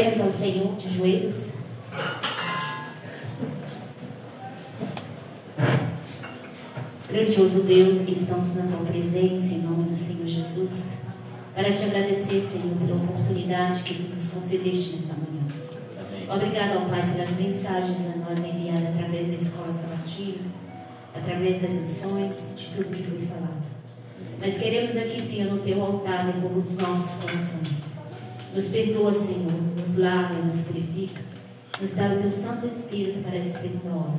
Oremos ao Senhor de joelhos. Grandioso Deus, aqui estamos na tua presença, em nome do Senhor Jesus, para te agradecer, Senhor, pela oportunidade que tu nos concedeste nessa manhã. Amém. Obrigado ao Pai pelas mensagens a nós enviadas através da escola sabatina, através das lições, de tudo que foi falado. Nós queremos aqui, Senhor, no teu altar, devolver os nossos corações. Nos perdoa, Senhor, nos lava, nos purifica, nos dá o teu Santo Espírito para essa segunda hora.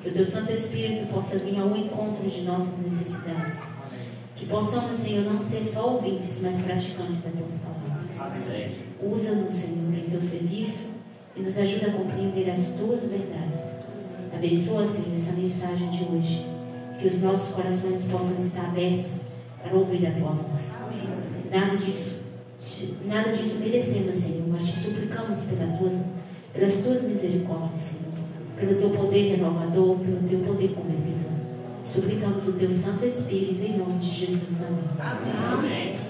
Que o teu Santo Espírito possa vir ao encontro de nossas necessidades. Que possamos, Senhor, não ser só ouvintes, mas praticantes das tuas palavras. Usa-nos, Senhor, em teu serviço e nos ajuda a compreender as tuas verdades. Abençoa, Senhor, essa mensagem de hoje. Que os nossos corações possam estar abertos para ouvir a tua voz. Nada disso merecemos, Senhor, mas te suplicamos pelas tuas misericórdias, Senhor. Pelo teu poder renovador, pelo teu poder convertedor. Suplicamos o teu Santo Espírito em nome de Jesus. Amém. Amém.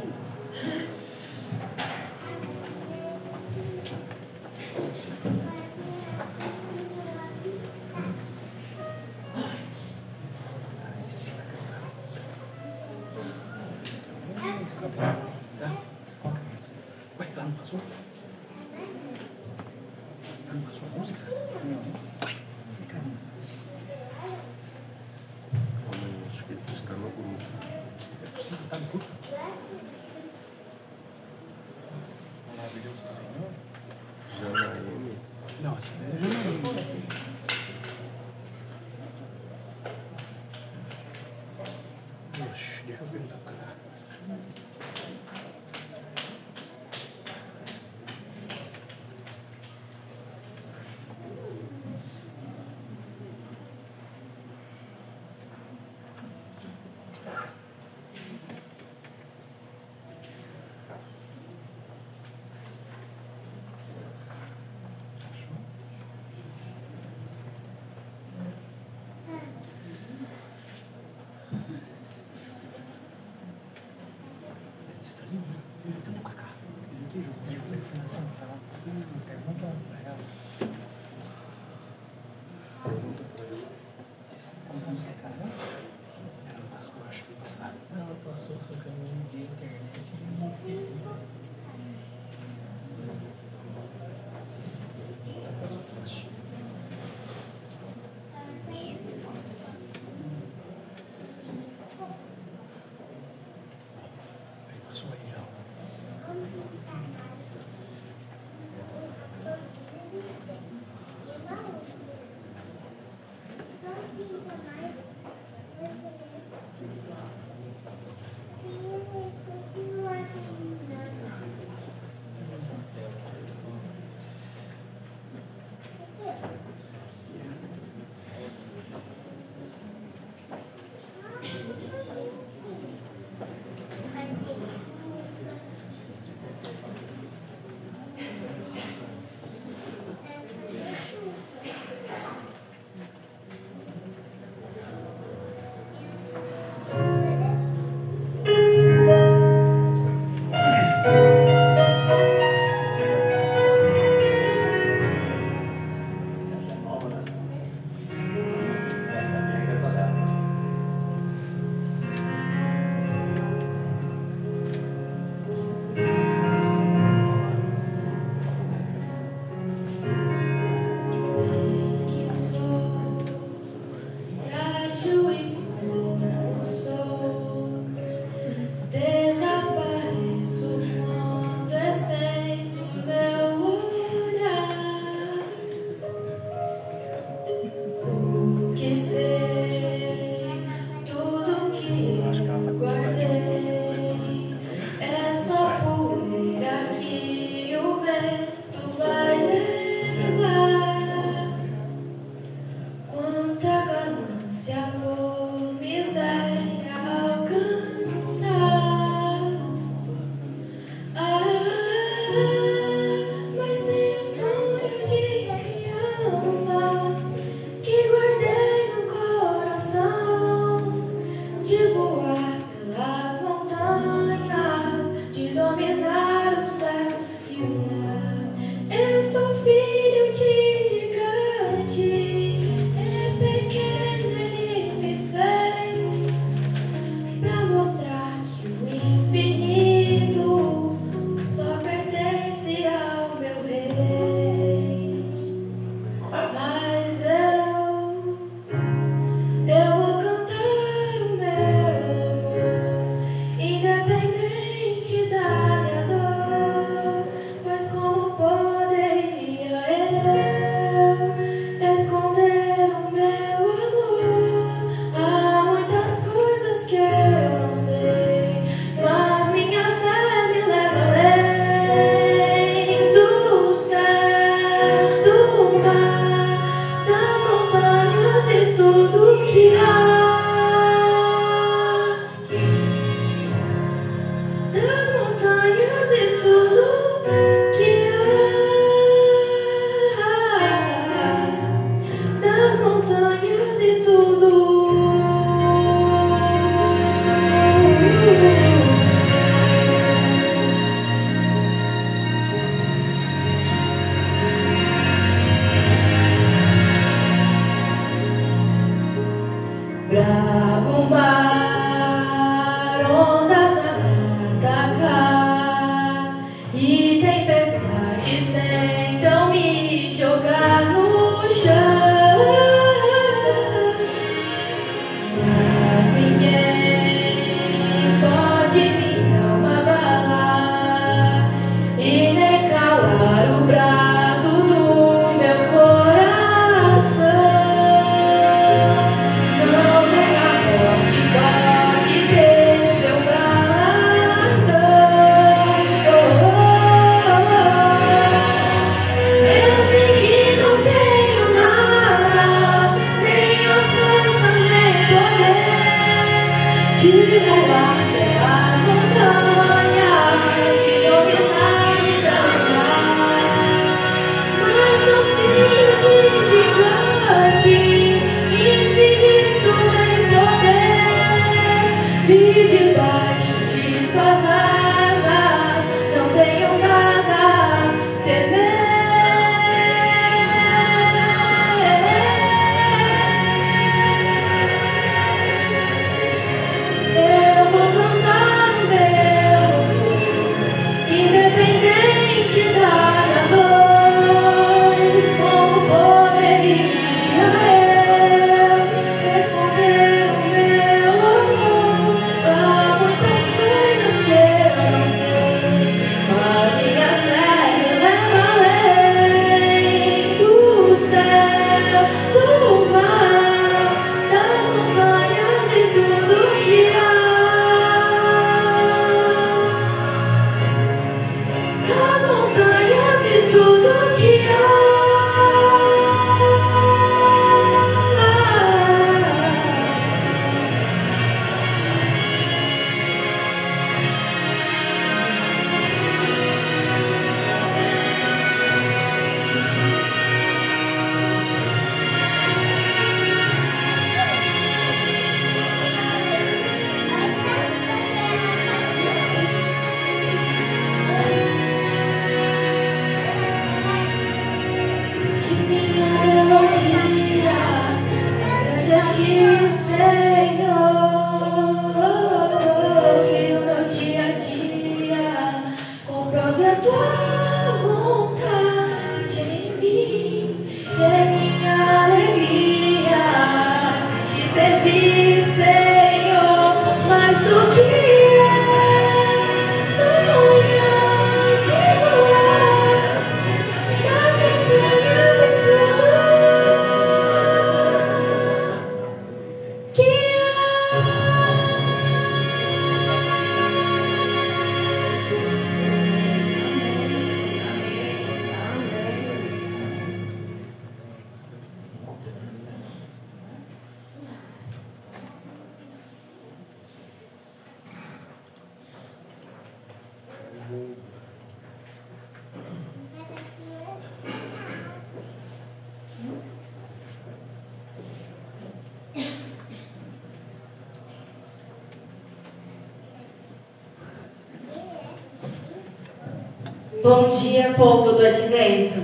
Bom dia, povo do Advento.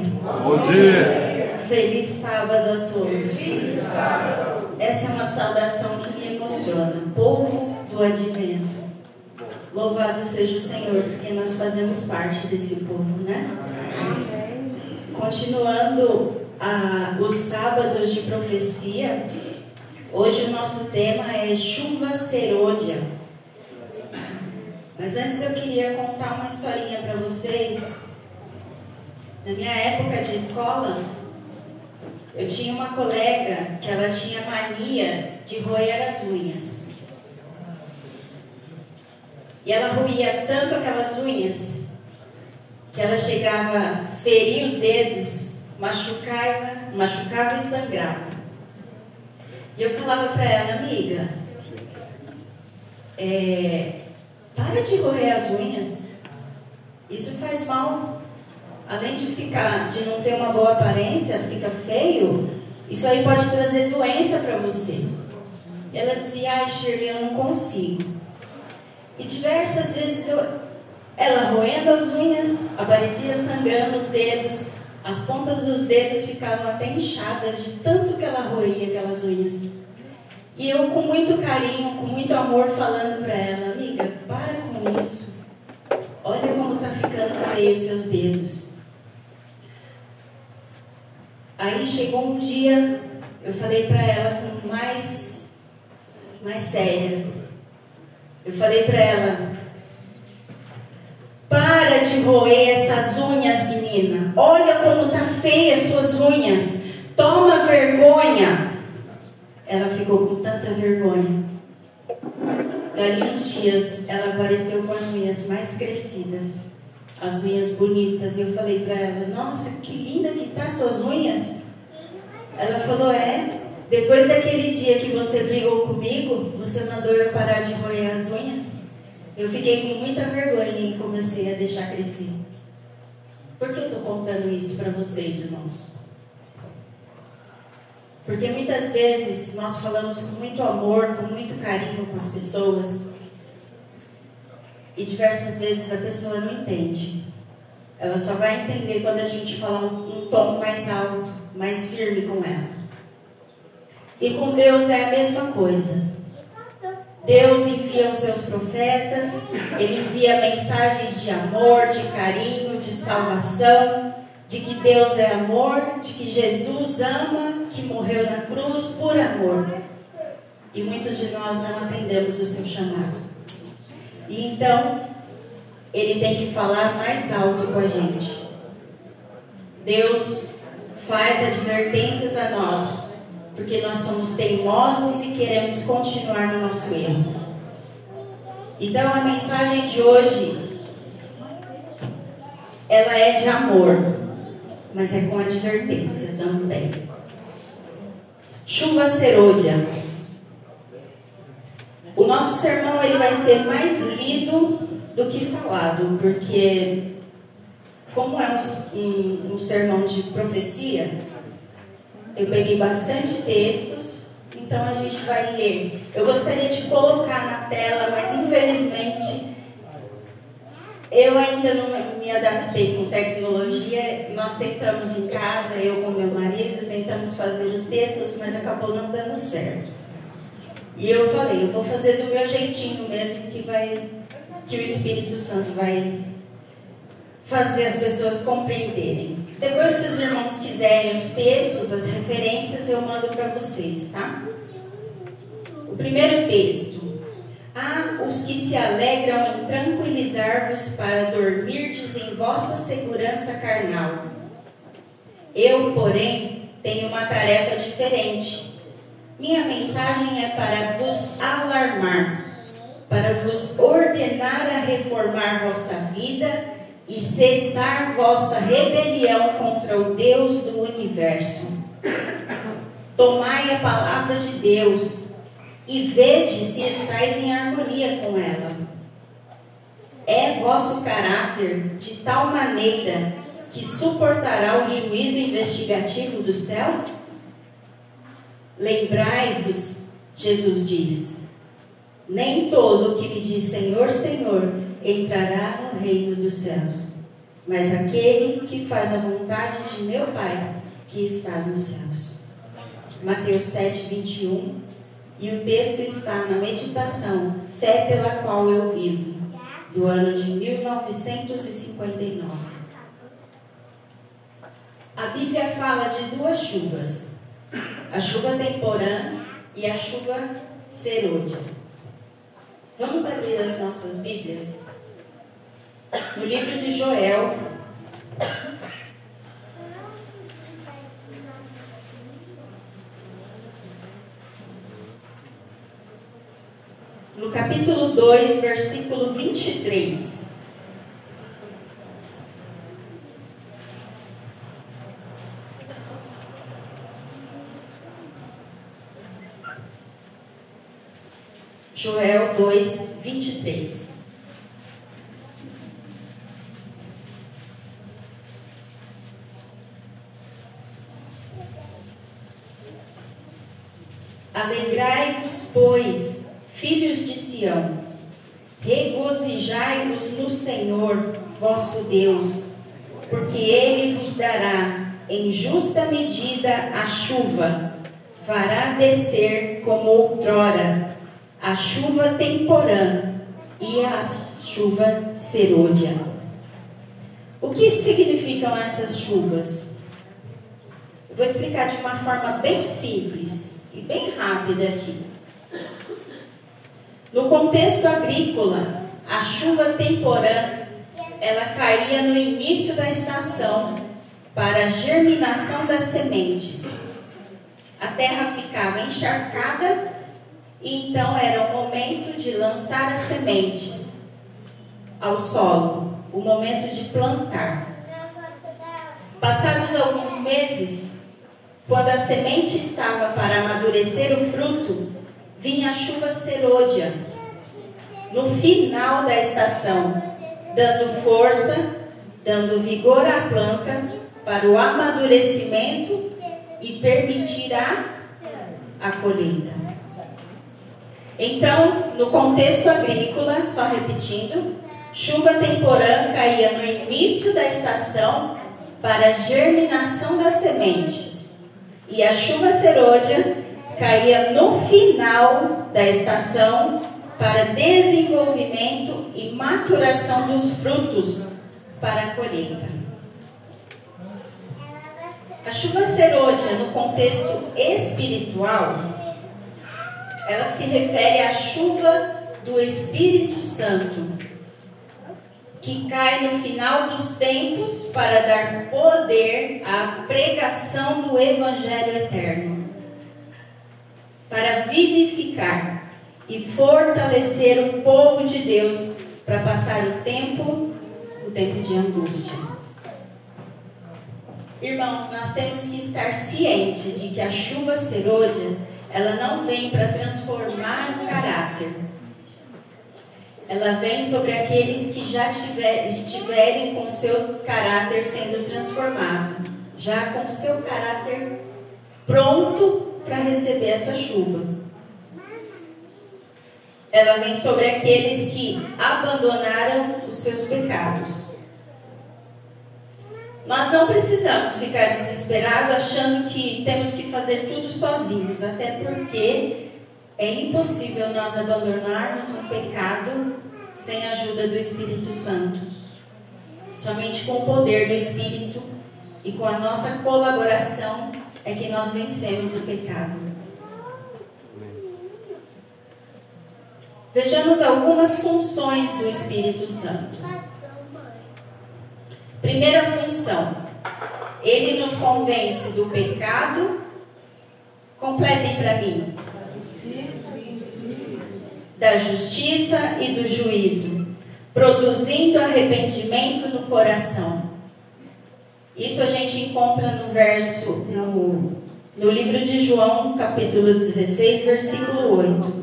Bom dia. Feliz sábado a todos. Essa é uma saudação que me emociona. Povo do Advento. Louvado seja o Senhor, porque nós fazemos parte desse povo, né? Continuando os sábados de profecia, hoje o nosso tema é chuva serôdia. Mas antes eu queria contar uma historinha para vocês. Na minha época de escola, eu tinha uma colega que ela tinha mania de roer as unhas. E ela roía tanto aquelas unhas que ela chegava a ferir os dedos, machucava e sangrava. E eu falava para ela, amiga, para de roer as unhas. Isso faz mal. Além de não ter uma boa aparência, fica feio, isso aí pode trazer doença para você. Ela dizia, ai Shirley, eu não consigo. E diversas vezes ela roendo as unhas, aparecia sangrando os dedos, as pontas dos dedos ficavam até inchadas de tanto que ela roía aquelas unhas. E eu com muito carinho, com muito amor, falando para ela, amiga, para com isso. Olha como está ficando feio os seus dedos. Aí chegou um dia, eu falei para ela com mais séria. Eu falei para ela, para de roer essas unhas, menina. Olha como tá feia as suas unhas. Toma vergonha. Ela ficou com tanta vergonha. Dali uns dias, ela apareceu com as unhas mais crescidas, as unhas bonitas. E eu falei para ela, nossa, que linda que tá as suas unhas. Ela falou, depois daquele dia que você brigou comigo, você mandou eu parar de roer as unhas. Eu fiquei com muita vergonha e comecei a deixar crescer. Por que eu estou contando isso para vocês, irmãos? Porque muitas vezes nós falamos com muito amor, com muito carinho com as pessoas, e diversas vezes a pessoa não entende. Ela só vai entender quando a gente fala um tom mais alto, mais firme com ela. E com Deus é a mesma coisa. Deus envia os seus profetas, Ele envia mensagens de amor, de carinho, de salvação, de que Deus é amor, de que Jesus ama, que morreu na cruz por amor. E muitos de nós não atendemos o seu chamado. E então, Ele tem que falar mais alto com a gente. Deus faz advertências a nós, porque nós somos teimosos e queremos continuar no nosso erro. Então a mensagem de hoje, ela é de amor, mas é com advertência também. Chuva serôdia. O nosso sermão ele vai ser mais lido do que falado, porque como é um sermão de profecia, eu peguei bastante textos, então a gente vai ler. Eu gostaria de colocar na tela, mas infelizmente eu ainda não me adaptei com tecnologia. Nós tentamos em casa, eu com meu marido, tentamos fazer os textos, mas acabou não dando certo. E eu falei, eu vou fazer do meu jeitinho mesmo, que o Espírito Santo vai fazer as pessoas compreenderem. Depois, se os irmãos quiserem os textos, as referências, eu mando para vocês, tá? O primeiro texto. Há os que se alegram em tranquilizar-vos para dormirdes em vossa segurança carnal. Eu, porém, tenho uma tarefa diferente. Minha mensagem é para vos alarmar, para vos ordenar a reformar vossa vida e cessar vossa rebelião contra o Deus do universo. Tomai a palavra de Deus e vede se estáis em harmonia com ela. É vosso caráter de tal maneira que suportará o juízo investigativo do céu? Lembrai-vos, Jesus diz, nem todo o que me diz Senhor, Senhor, entrará no reino dos céus, mas aquele que faz a vontade de meu Pai, que está nos céus. Mateus 7, 21. E o texto está na meditação Fé pela qual eu vivo, do ano de 1959. A Bíblia fala de duas chuvas, a chuva temporã e a chuva serôdia. Vamos abrir as nossas Bíblias no livro de Joel, no capítulo 2, versículo 23. Joel 2, 23. Alegrai-vos, pois, filhos de Sião, regozijai-vos no Senhor, vosso Deus, porque Ele vos dará em justa medida a chuva, fará descer como outrora a chuva temporã e a chuva serôdia. O que significam essas chuvas? Eu vou explicar de uma forma bem simples e bem rápida aqui. No contexto agrícola, a chuva temporã, ela caía no início da estação para a germinação das sementes. A terra ficava encharcada e então era o momento de lançar as sementes ao solo, o momento de plantar. Passados alguns meses, quando a semente estava para amadurecer o fruto, vinha a chuva serôdia, no final da estação, dando força, dando vigor à planta para o amadurecimento e permitir a colheita. Então, no contexto agrícola, só repetindo, chuva temporã caía no início da estação para a germinação das sementes, e a chuva serôdia caía no final da estação para desenvolvimento e maturação dos frutos para a colheita. A chuva serôdia, no contexto espiritual, ela se refere à chuva do Espírito Santo, que cai no final dos tempos para dar poder à pregação do Evangelho eterno, para vivificar e fortalecer o povo de Deus para passar o tempo de angústia. Irmãos, nós temos que estar cientes de que a chuva serôdia, ela não vem para transformar o caráter. Ela vem sobre aqueles que já estiverem com seu caráter sendo transformado, já com seu caráter pronto para receber essa chuva. Ela vem sobre aqueles que abandonaram os seus pecados. Nós não precisamos ficar desesperados achando que temos que fazer tudo sozinhos, até porque é impossível nós abandonarmos um pecado sem a ajuda do Espírito Santo. Somente com o poder do Espírito e com a nossa colaboração é que nós vencemos o pecado. Vejamos algumas funções do Espírito Santo. Primeira função, ele nos convence do pecado. Completem para mim. Da justiça e do juízo, produzindo arrependimento no coração. Isso a gente encontra no livro de João, capítulo 16, versículo 8.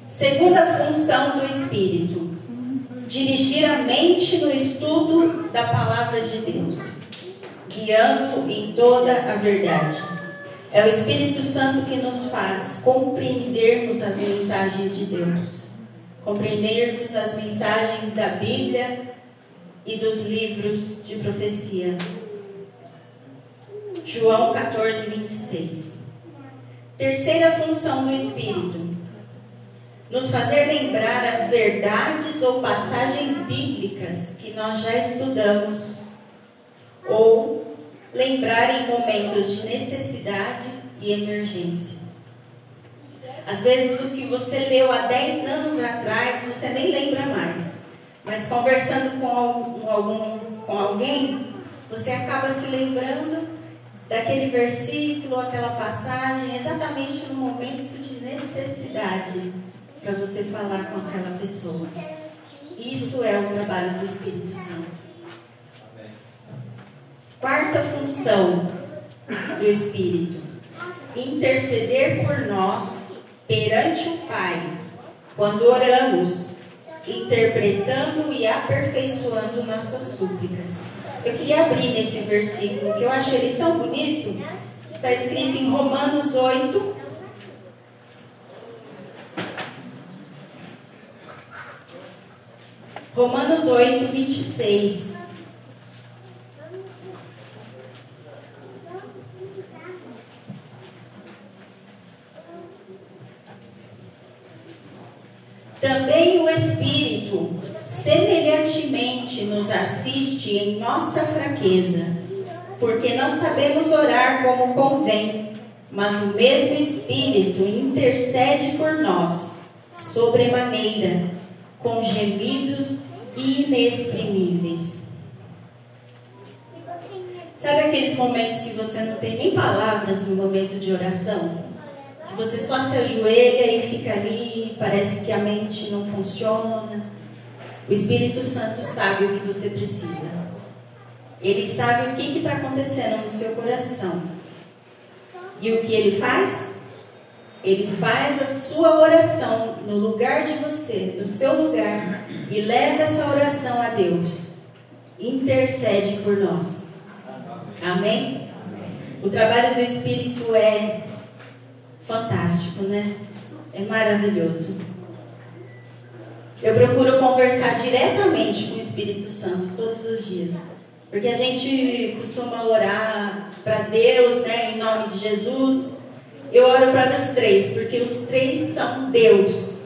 Segunda função do Espírito, dirigir a mente no estudo da palavra de Deus, guiando em toda a verdade. É o Espírito Santo que nos faz compreendermos as mensagens de Deus, compreendermos as mensagens da Bíblia e dos livros de profecia. João 14, 26. Terceira função do Espírito, nos fazer lembrar as verdades ou passagens bíblicas que nós já estudamos, ou lembrar em momentos de necessidade e emergência. Às vezes o que você leu há 10 anos atrás, você nem lembra mais. Mas conversando com alguém, você acaba se lembrando daquele versículo, aquela passagem, exatamente no momento de necessidade, para você falar com aquela pessoa. Isso é o trabalho do Espírito Santo. Quarta função do Espírito, interceder por nós perante o Pai, quando oramos, interpretando e aperfeiçoando nossas súplicas. Eu queria abrir nesse versículo, que eu acho ele tão bonito. Está escrito em Romanos 8. Romanos 8, 26. Também o Espírito semelhantemente nos assiste em nossa fraqueza, porque não sabemos orar como convém, mas o mesmo Espírito intercede por nós, sobremaneira, com gemidos inexprimíveis. Sabe aqueles momentos que você não tem nem palavras no momento de oração? Que você só se ajoelha e fica ali, parece que a mente não funciona. O Espírito Santo sabe o que você precisa. Ele sabe o que está acontecendo no seu coração. E o que ele faz? Ele faz a sua oração no lugar de você, no seu lugar, e leva essa oração a Deus. Intercede por nós. Amém? O trabalho do Espírito é fantástico, né? É maravilhoso. Eu procuro conversar diretamente com o Espírito Santo todos os dias. Porque a gente costuma orar para Deus, né, em nome de Jesus. Eu oro para os três, porque os três são Deus.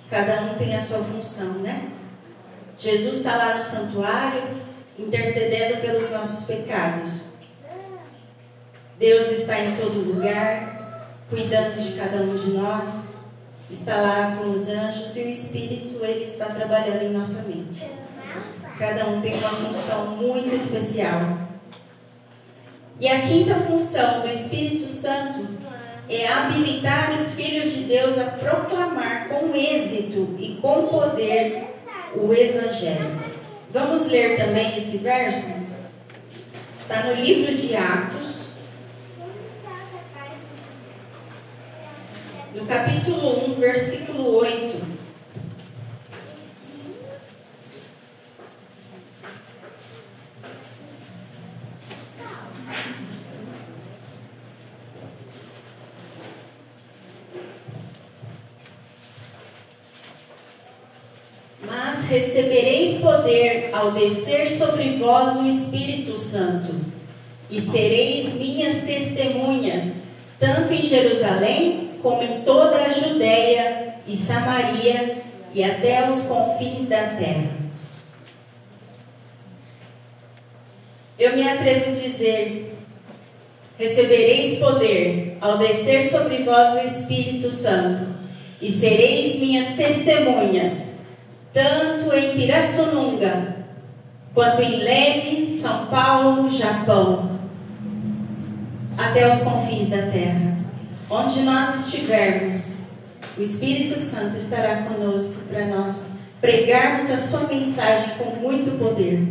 Cada um tem a sua função, né? Jesus está lá no santuário, intercedendo pelos nossos pecados. Deus está em todo lugar, cuidando de cada um de nós. Está lá com os anjos e o Espírito, ele está trabalhando em nossa mente. Cada um tem uma função muito especial. E a quinta função do Espírito Santo é habilitar os filhos de Deus a proclamar com êxito e com poder o Evangelho. Vamos ler também esse verso? Está no livro de Atos, no capítulo 1, versículo 8. Mas recebereis poder ao descer sobre vós o Espírito Santo, e sereis minhas testemunhas, tanto em Jerusalém, como em toda a Judéia e Samaria e até os confins da terra. Eu me atrevo a dizer: recebereis poder ao descer sobre vós o Espírito Santo, e sereis minhas testemunhas, tanto em Pirassununga, quanto em Leme, São Paulo, Japão, até os confins da terra. Onde nós estivermos, o Espírito Santo estará conosco para nós pregarmos a sua mensagem com muito poder.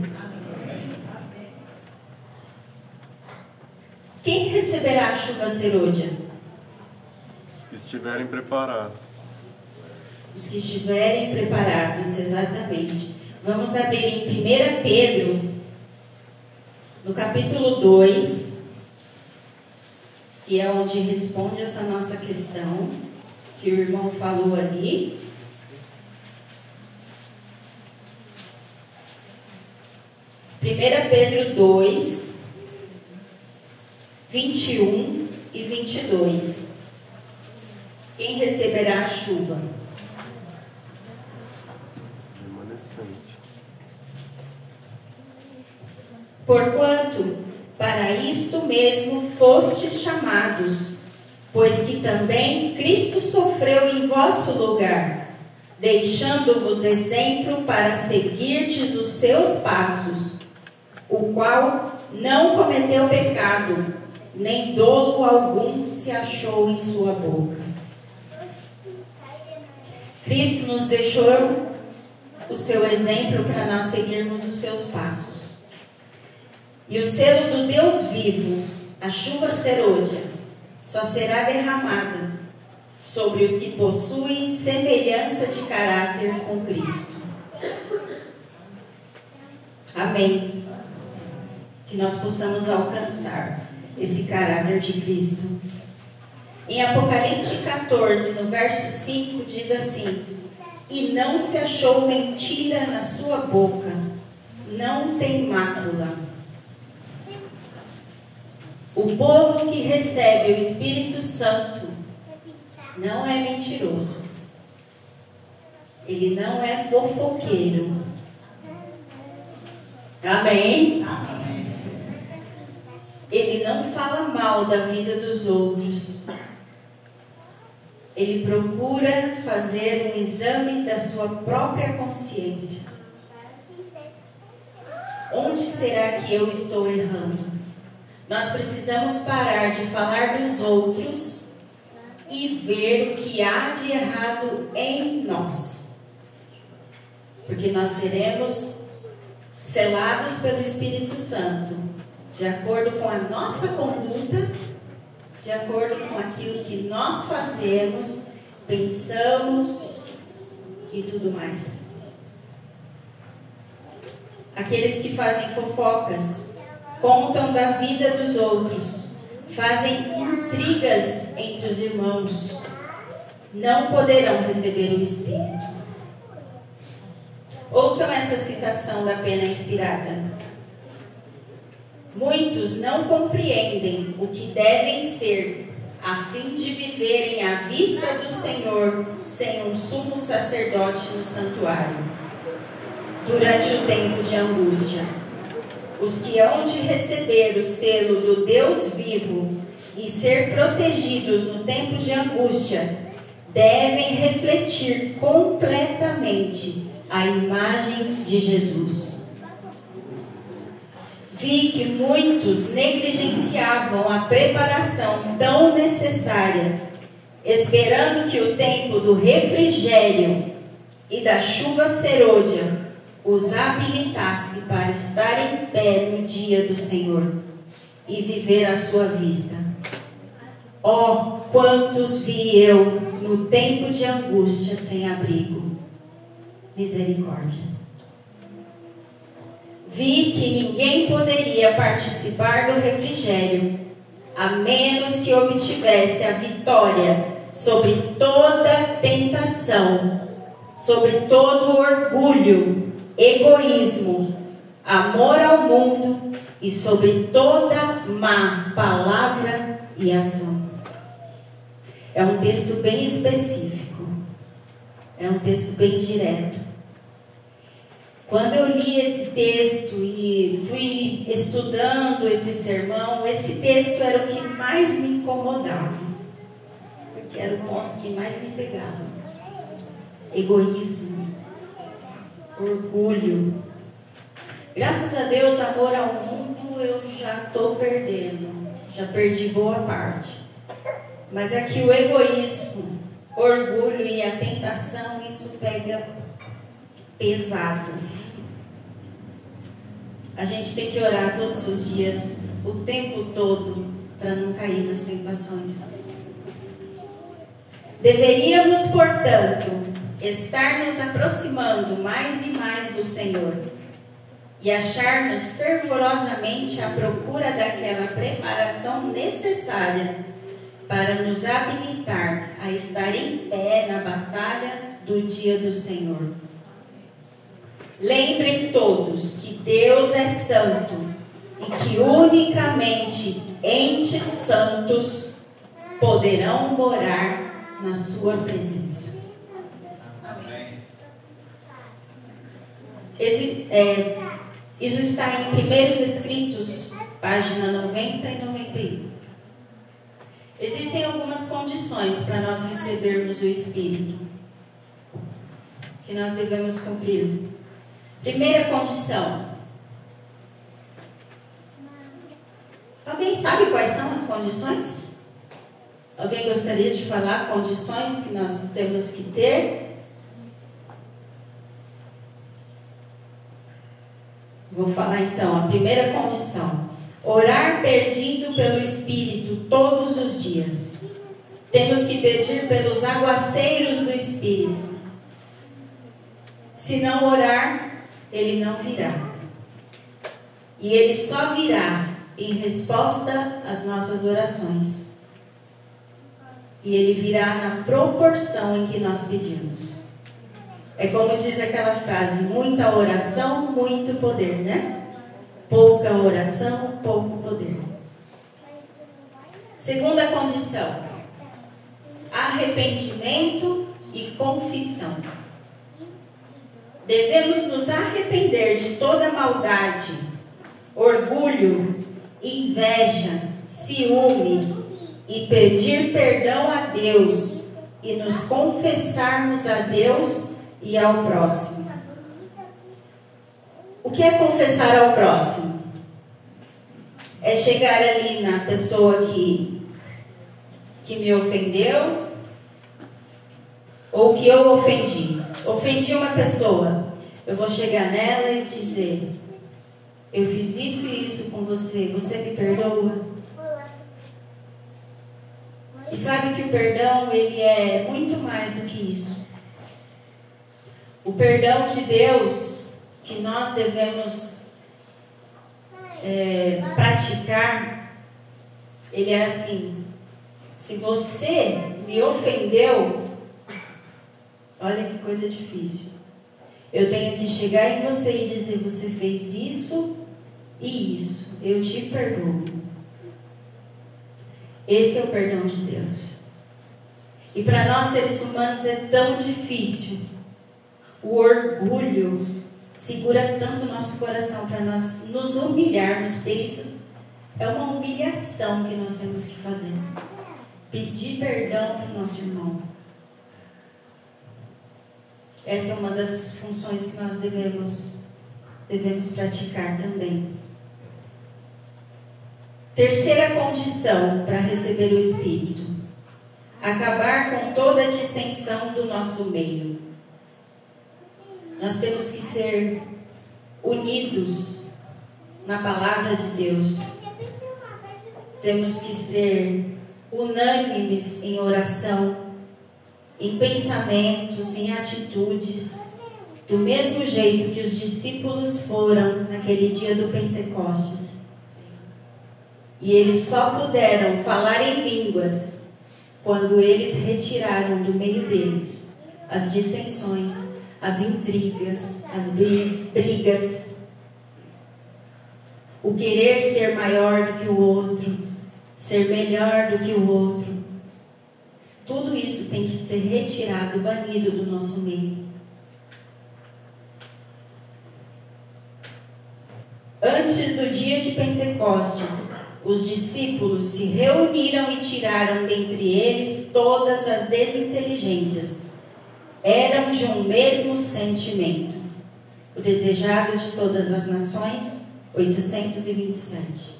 Quem receberá a chuva serôdia? Os que estiverem preparados. Os que estiverem preparados, exatamente. Vamos abrir em 1 Pedro, no capítulo 2, que é onde responde essa nossa questão, que o irmão falou ali. Primeira Pedro 2, 21 e 22. Quem receberá a chuva? Porquanto para isto mesmo fostes chamados, pois que também Cristo sofreu em vosso lugar, deixando-vos exemplo para seguirdes os seus passos, o qual não cometeu pecado, nem dolo algum se achou em sua boca. Cristo nos deixou o seu exemplo para nós seguirmos os seus passos. E o selo do Deus vivo, a chuva serôdia, só será derramado sobre os que possuem semelhança de caráter com Cristo. Amém. Que nós possamos alcançar esse caráter de Cristo. Em Apocalipse 14, no verso 5, diz assim: e não se achou mentira na sua boca, não tem mácula. O povo que recebe o Espírito Santo não é mentiroso. Ele não é fofoqueiro. Amém? Amém. Ele não fala mal da vida dos outros. Ele procura fazer um exame da sua própria consciência. Onde será que eu estou errando? Nós precisamos parar de falar dos outros e ver o que há de errado em nós. Porque nós seremos selados pelo Espírito Santo, de acordo com a nossa conduta, de acordo com aquilo que nós fazemos, pensamos e tudo mais. Aqueles que fazem fofocas, contam da vida dos outros, fazem intrigas entre os irmãos, não poderão receber o Espírito. Ouçam essa citação da Pena Inspirada. Muitos não compreendem o que devem ser, a fim de viverem à vista do Senhor, sem um sumo sacerdote no santuário, durante o tempo de angústia. Os que hão de receber o selo do Deus vivo e ser protegidos no tempo de angústia, devem refletir completamente a imagem de Jesus. Vi que muitos negligenciavam a preparação tão necessária, esperando que o tempo do refrigério e da chuva serôdia os habilitasse para estar em pé no dia do Senhor e viver à sua vista. Oh, quantos vi eu no tempo de angústia sem abrigo! Misericórdia. Vi que ninguém poderia participar do refrigério, a menos que obtivesse a vitória sobre toda tentação, sobre todo orgulho, egoísmo, amor ao mundo e sobre toda má palavra e ação. É um texto bem específico, é um texto bem direto. Quando eu li esse texto e fui estudando esse sermão, esse texto era o que mais me incomodava, porque era o ponto que mais me pegava. Egoísmo, orgulho. Graças a Deus, amor ao mundo eu já estou perdendo, já perdi boa parte. Mas é que o egoísmo, orgulho e a tentação, isso pega pesado. A gente tem que orar todos os dias, o tempo todo, para não cair nas tentações. Deveríamos, portanto, estar nos aproximando mais e mais do Senhor e achar-nos fervorosamente à procura daquela preparação necessária para nos habilitar a estar em pé na batalha do dia do Senhor. Lembrem todos que Deus é santo e que unicamente entes santos poderão morar na sua presença. Amém. Isso está em Primeiros Escritos, página 90 e 91. Existem algumas condições para nós recebermos o Espírito que nós devemos cumprir. Primeira condição. Alguém sabe quais são as condições? Alguém gostaria de falar condições que nós temos que ter? Vou falar então. A primeira condição: orar pedindo pelo Espírito todos os dias. Temos que pedir pelos aguaceiros do Espírito. Se não orar, ele não virá. E ele só virá em resposta às nossas orações. E ele virá na proporção em que nós pedimos. É como diz aquela frase: muita oração, muito poder, né? Pouca oração, pouco poder. Segunda condição: arrependimento e confissão. Devemos nos arrepender de toda maldade, orgulho, inveja, ciúme e pedir perdão a Deus e nos confessarmos a Deus e ao próximo. O que é confessar ao próximo? É chegar ali na pessoa que me ofendeu ou que eu ofendi. Ofendi uma pessoa, eu vou chegar nela e dizer: eu fiz isso e isso com você, você me perdoa? E sabe que o perdão, ele é muito mais do que isso. O perdão de Deus que nós devemos praticar, ele é assim: se você me ofendeu, olha que coisa difícil, eu tenho que chegar em você e dizer: você fez isso e isso, eu te perdoo. Esse é o perdão de Deus. E para nós seres humanos é tão difícil. O orgulho segura tanto o nosso coração para nós nos humilharmos. Por isso é uma humilhação que nós temos que fazer. Pedir perdão para o nosso irmão. Essa é uma das funções que nós devemos praticar também. Terceira condição para receber o Espírito: acabar com toda a dissensão do nosso meio. Nós temos que ser unidos na palavra de Deus. Temos que ser unânimes em oração, em pensamentos, em atitudes, do mesmo jeito que os discípulos foram naquele dia do Pentecostes. E eles só puderam falar em línguas quando eles retiraram do meio deles as dissensões, as intrigas, as brigas, o querer ser maior do que o outro, ser melhor do que o outro. Tudo isso tem que ser retirado, banido do nosso meio. Antes do dia de Pentecostes, os discípulos se reuniram e tiraram dentre eles todas as desinteligências. Eram de um mesmo sentimento. O desejado de todas as nações, 827.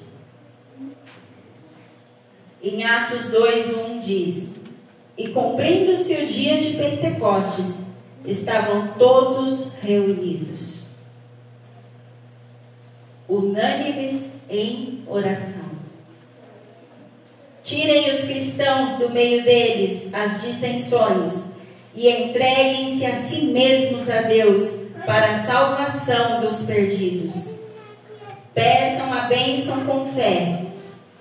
Em Atos 2:1 diz: e cumprindo-se o dia de Pentecostes, estavam todos reunidos, unânimes em oração. Tirem os cristãos do meio deles as dissensões e entreguem-se a si mesmos a Deus para a salvação dos perdidos. Peçam a bênção com fé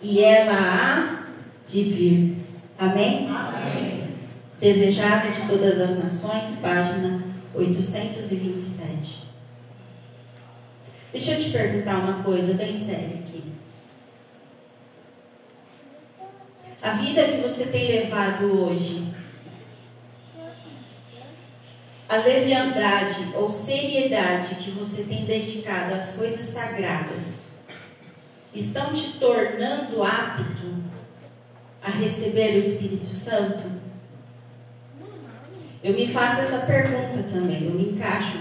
e ela há de vir. Amém? Amém. Desejado de todas as nações, página 827. Deixa eu te perguntar uma coisa bem séria aqui. A vida que você tem levado hoje, a leviandade ou seriedade que você tem dedicado às coisas sagradas, estão te tornando apto a receber o Espírito Santo? Eu me faço essa pergunta também, eu me encaixo.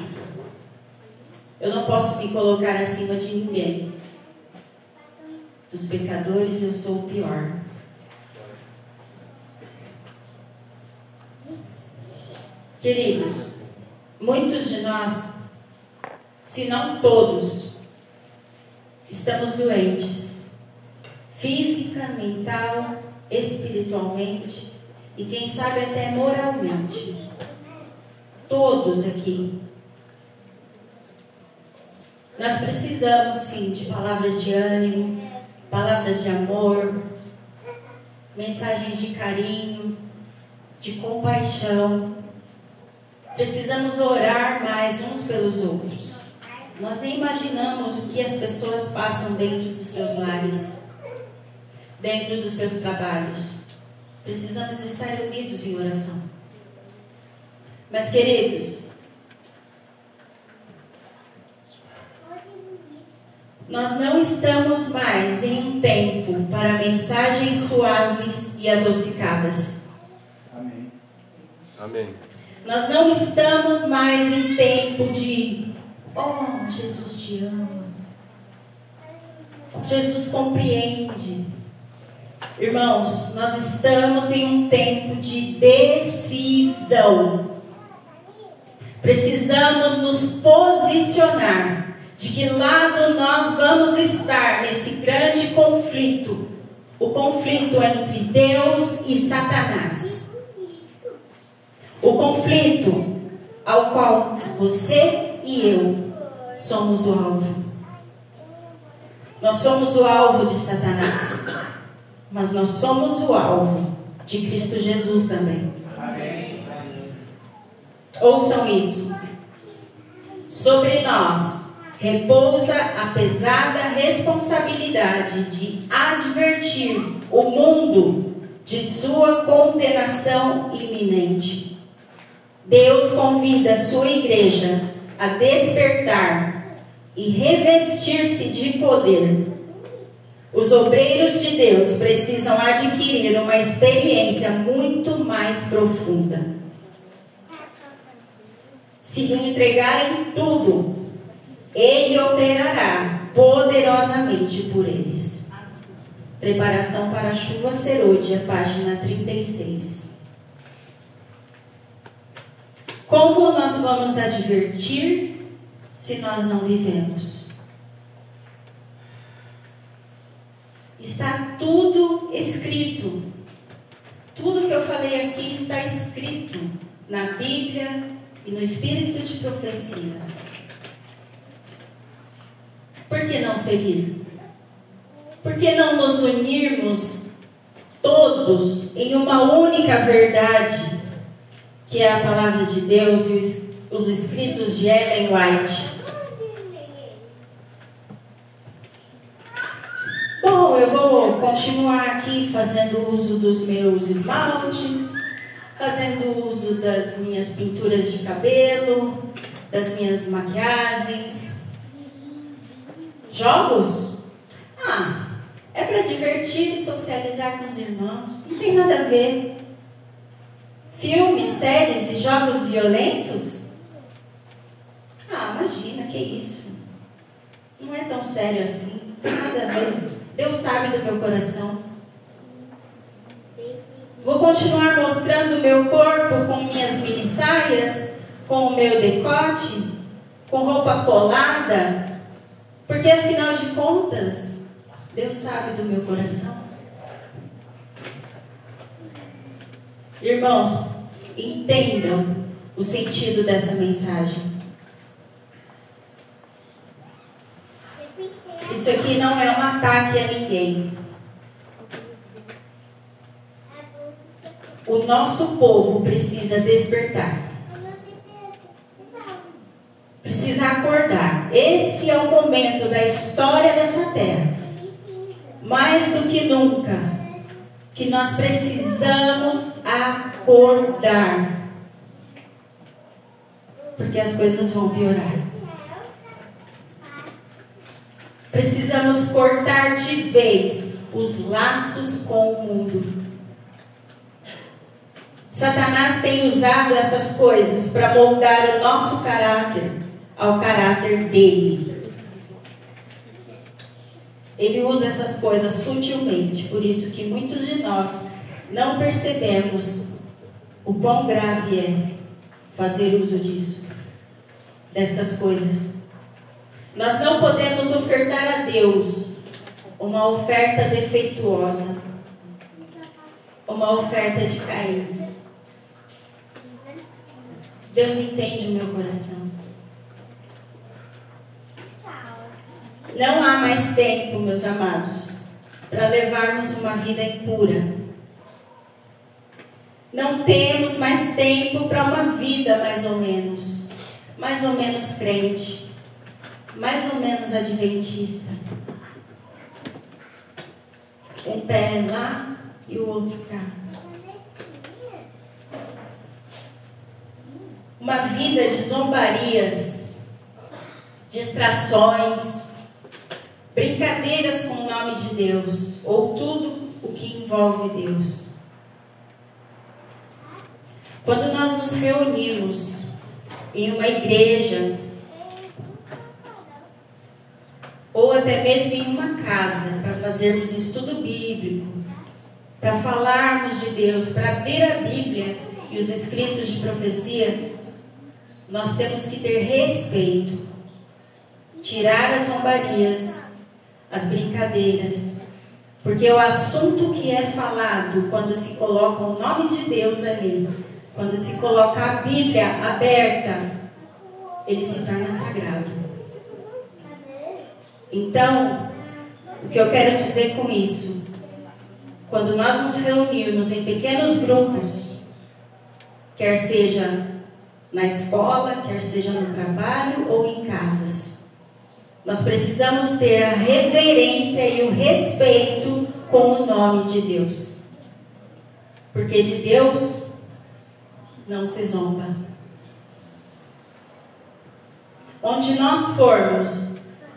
Eu não posso me colocar acima de ninguém. Dos pecadores eu sou o pior. Queridos, muitos de nós, se não todos, estamos doentes. Física, mental, espiritualmente, e quem sabe até moralmente. Todos aqui. Nós precisamos sim de palavras de ânimo, palavras de amor, mensagens de carinho, de compaixão. Precisamos orar mais uns pelos outros. Nós nem imaginamos o que as pessoas passam dentro dos seus lares, dentro dos seus trabalhos. Precisamos estar unidos em oração. Mas, queridos, nós não estamos mais em um tempo para mensagens suaves e adocicadas. Amém. Amém. Nós não estamos mais em tempo de oh, Jesus te ama. Jesus compreende. Irmãos, nós estamos em um tempo de decisão. Precisamos nos posicionar de que lado nós vamos estar nesse grande conflito. O conflito entre Deus e Satanás. O conflito ao qual você e eu somos o alvo. Nós somos o alvo de Satanás, mas nós somos o alvo de Cristo Jesus também. Amém. Ouçam isso. Sobre nós repousa a pesada responsabilidade de advertir o mundo de sua condenação iminente. Deus convida a sua igreja a despertar e revestir-se de poder. Os obreiros de Deus precisam adquirir uma experiência muito mais profunda. Se lhe entregarem tudo, Ele operará poderosamente por eles. Preparação para a chuva serôdia, página 36. Como nós vamos advertir se nós não vivemos? Está tudo escrito. Tudo que eu falei aqui está escrito na Bíblia e no Espírito de profecia. Por que não seguir? Por que não nos unirmos todos em uma única verdade, que é a palavra de Deus e os escritos de Ellen White? Bom, eu vou continuar aqui fazendo uso dos meus esmaltes, fazendo uso das minhas pinturas de cabelo, das minhas maquiagens. Jogos? É para divertir e socializar com os irmãos. Não tem nada a ver. Filmes, séries e jogos violentos? Imagina, que isso? Não é tão sério assim. Não tem nada a ver. Deus sabe do meu coração. Vou continuar mostrando o meu corpo com minhas mini saias, com o meu decote, com roupa colada, porque afinal de contas, Deus sabe do meu coração. Irmãos, entendam o sentido dessa mensagem. Isso aqui não é um ataque a ninguém. O nosso povo precisa despertar. Precisa acordar. Esse é o momento da história dessa terra. Mais do que nunca, que nós precisamos acordar. Porque as coisas vão piorar. Precisamos cortar de vez os laços com o mundo. Satanás tem usado essas coisas para moldar o nosso caráter ao caráter dele. Ele usa essas coisas sutilmente, por isso que muitos de nós não percebemos o quão grave é fazer uso disso, destas coisas. Nós não podemos ofertar a Deus uma oferta defeituosa. uma oferta de Caim. Deus entende o meu coração. Não há mais tempo, meus amados, para levarmos uma vida impura. Não temos mais tempo para uma vida mais ou menos crente, mais ou menos adventista. Um pé lá e o outro cá. Uma vida de zombarias, distrações, brincadeiras com o nome de Deus, ou tudo o que envolve Deus. Quando nós nos reunimos em uma igreja, ou até mesmo em uma casa, para fazermos estudo bíblico, para falarmos de Deus, para abrir a Bíblia e os escritos de profecia, nós temos que ter respeito, tirar as zombarias, as brincadeiras, porque o assunto que é falado quando se coloca o nome de Deus ali, quando se coloca a Bíblia aberta, ele se torna sagrado. Então, o que eu quero dizer com isso? Quando nós nos reunirmos em pequenos grupos, quer seja na escola, quer seja no trabalho ou em casas, nós precisamos ter a reverência e o respeito com o nome de Deus. Porque de Deus não se zomba. Onde nós formos,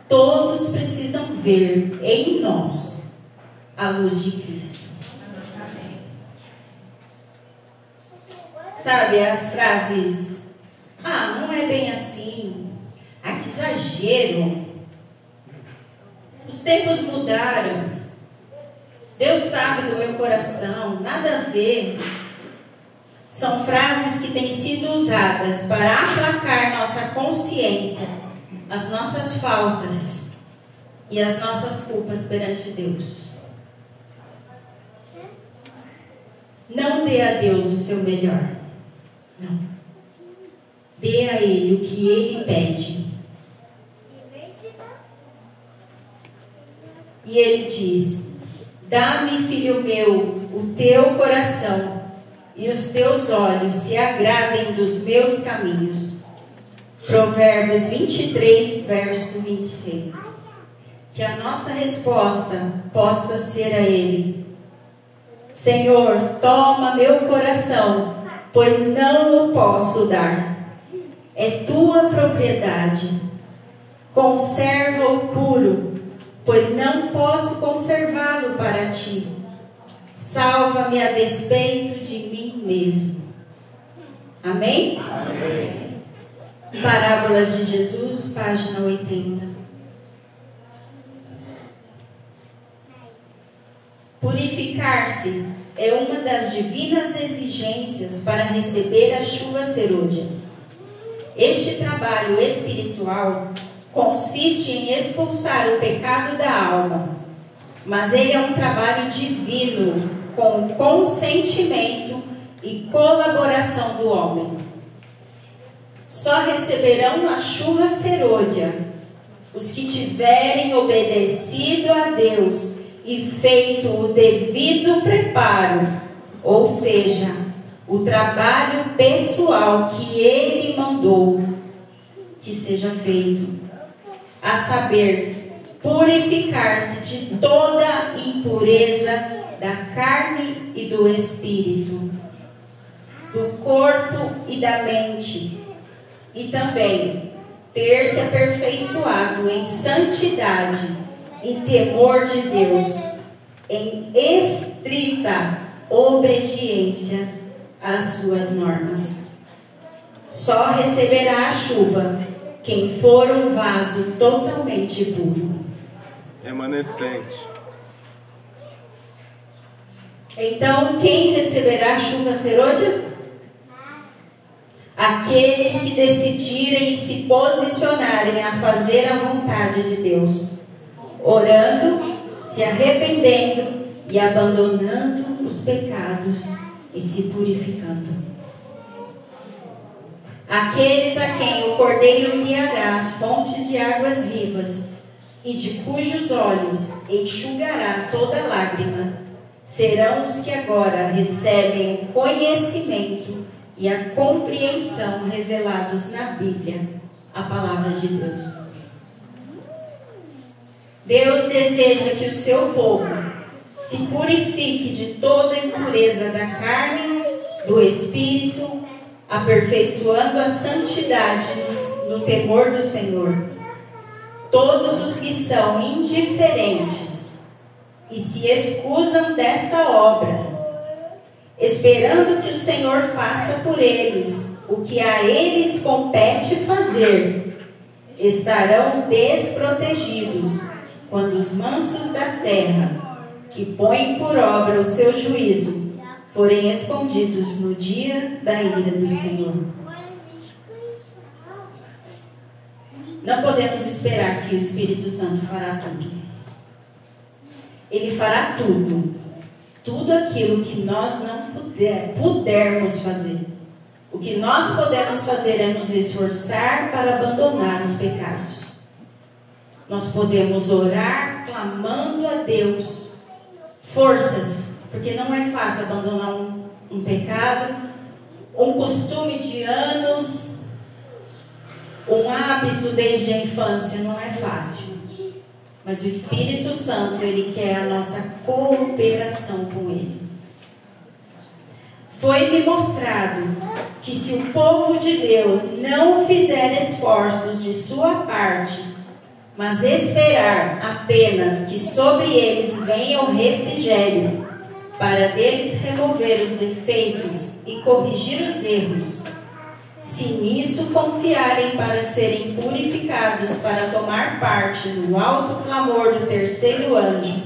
todos precisam ver em nós a luz de Cristo. Sabe as frases, não é bem assim, que exagero, os tempos mudaram, Deus sabe do meu coração, nada a ver. São frases que têm sido usadas para aplacar nossa consciência, as nossas faltas e as nossas culpas perante Deus. Não dê a Deus o seu melhor. Não. Dê a Ele o que Ele pede. E Ele diz: dá-me, filho meu, o teu coração, e os teus olhos se agradem dos meus caminhos. Provérbios 23, verso 26. Que a nossa resposta possa ser a Ele: Senhor, toma meu coração, pois não o posso dar. É tua propriedade. Conserva-o puro, pois não posso conservá-lo para ti. Salva-me a despeito de mim mesmo. Amém? Amém. Parábolas de Jesus, página 80. Purificar-se é uma das divinas exigências para receber a chuva serôdia. Este trabalho espiritual consiste em expulsar o pecado da alma, mas ele é um trabalho divino, com consentimento e colaboração do homem. Só receberão a chuva serôdia os que tiverem obedecido a Deus e feito o devido preparo, ou seja, o trabalho pessoal que Ele mandou que seja feito, a saber, purificar-se de toda impureza da carne e do espírito, do corpo e da mente, e também ter se aperfeiçoado em santidade e temor de Deus, em estrita obediência às suas normas. Só receberá a chuva quem for um vaso totalmente puro. Remanescente. Então, quem receberá a chuva serôdia? Aqueles que decidirem se posicionarem a fazer a vontade de Deus, orando, se arrependendo e abandonando os pecados e se purificando. Aqueles a quem o Cordeiro guiará as fontes de águas vivas e de cujos olhos enxugará toda lágrima, serão os que agora recebem o conhecimento e a compreensão revelados na Bíblia, a palavra de Deus. Deus deseja que o seu povo se purifique de toda a impureza da carne, do espírito, aperfeiçoando a santidade no temor do Senhor. Todos os que são indiferentes e se excusam desta obra, esperando que o Senhor faça por eles o que a eles compete fazer, estarão desprotegidos quando os mansos da terra, que põem por obra o seu juízo, forem escondidos no dia da ira do Senhor. Não podemos esperar que o Espírito Santo fará tudo. Ele fará tudo. Tudo aquilo que nós não pudermos fazer. O que nós podemos fazer é nos esforçar para abandonar os pecados. Nós podemos orar clamando a Deus forças, porque não é fácil abandonar um pecado, um costume de anos, um hábito desde a infância, não é fácil. Mas o Espírito Santo, Ele quer a nossa cooperação com Ele. Foi-me mostrado que se o povo de Deus não fizer esforços de sua parte, mas esperar apenas que sobre eles venha o refrigério, para deles remover os defeitos e corrigir os erros, se nisso confiarem para serem purificados para tomar parte no alto clamor do terceiro anjo,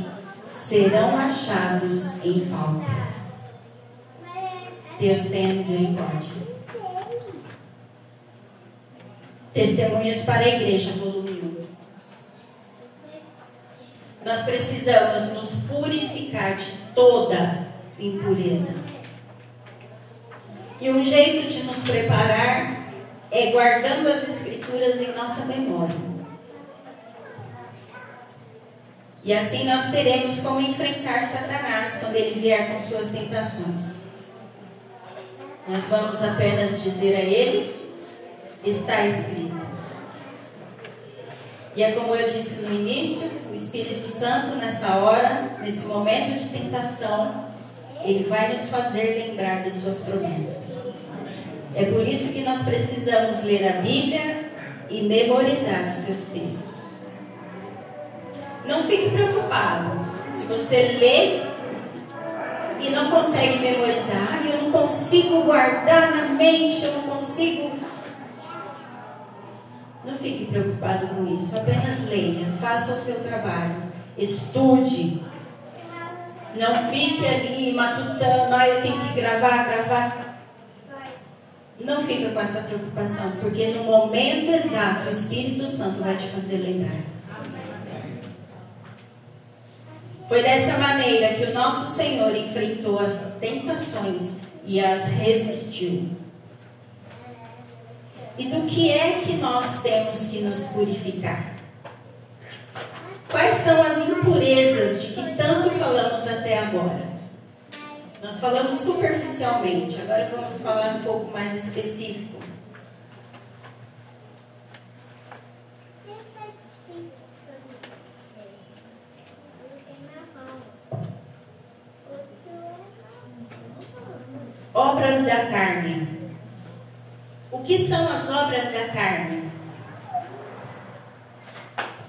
serão achados em falta. Deus tenha misericórdia. Testemunhos para a Igreja, volume 1. Nós precisamos nos purificar de toda impureza. E um jeito de nos preparar é guardando as Escrituras em nossa memória. E assim nós teremos como enfrentar Satanás quando ele vier com suas tentações. Nós vamos apenas dizer a ele: está escrito. E é como eu disse no início, o Espírito Santo nessa hora, nesse momento de tentação, ele vai nos fazer lembrar das suas promessas. É por isso que nós precisamos ler a Bíblia e memorizar os seus textos. Não fique preocupado se você lê e não consegue memorizar. Eu não consigo guardar na mente, eu não consigo. Não fique preocupado com isso. Apenas leia, faça o seu trabalho, estude. Não fique ali matutando, eu tenho que gravar. Não fica com essa preocupação, porque no momento exato o Espírito Santo vai te fazer lembrar. Foi dessa maneira que o nosso Senhor enfrentou as tentações e as resistiu. E do que é que nós temos que nos purificar? Quais são as impurezas de que tanto falamos até agora? Nós falamos superficialmente, agora vamos falar um pouco mais específico. Obras da carne. O que são as obras da carne?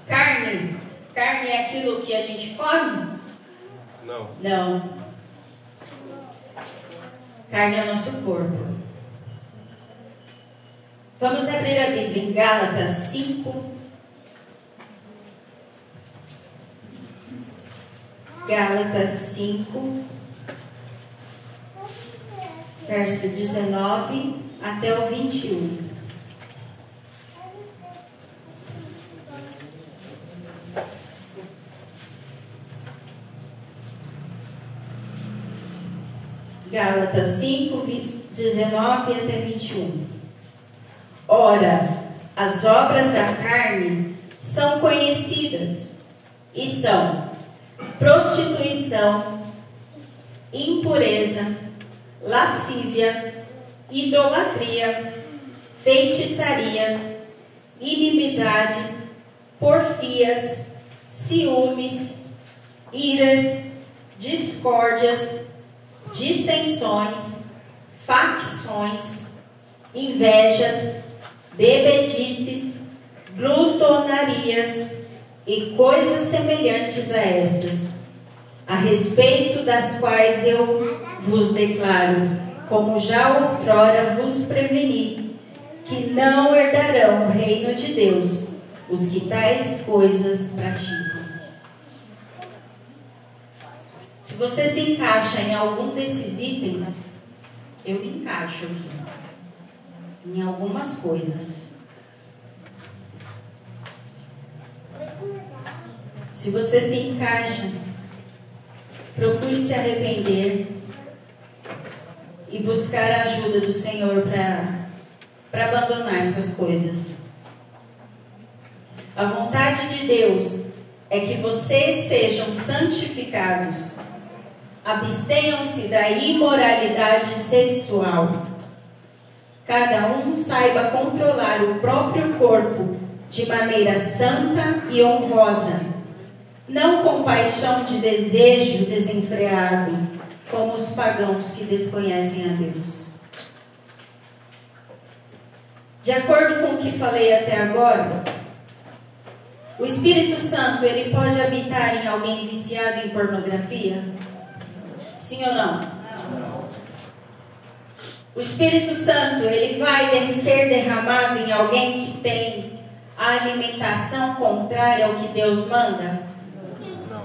Carne é aquilo que a gente come? Não. Carne é o nosso corpo. Vamos abrir a Bíblia em Gálatas 5. Gálatas 5, verso 19 até o 21. Gálatas 5, 19 até 21. Ora, as obras da carne são conhecidas e são prostituição, impureza, lascívia, idolatria, feitiçarias, inimizades, porfias, ciúmes, iras, discórdias, dissensões, facções, invejas, bebedices, glutonarias e coisas semelhantes a estas, a respeito das quais eu vos declaro, como já outrora vos preveni, que não herdarão o reino de Deus os que tais coisas praticam. Se você se encaixa em algum desses itens, eu me encaixo aqui, em algumas coisas. Se você se encaixa, procure se arrepender e buscar a ajuda do Senhor para abandonar essas coisas. A vontade de Deus é que vocês sejam santificados. Abstenham-se da imoralidade sexual. Cada um saiba controlar o próprio corpo de maneira santa e honrosa, não com paixão de desejo desenfreado, como os pagãos que desconhecem a Deus. De acordo com o que falei até agora, o Espírito Santo, ele pode habitar em alguém viciado em pornografia? Sim ou não? Não. O Espírito Santo, ele vai ser derramado em alguém que tem a alimentação contrária ao que Deus manda? Não.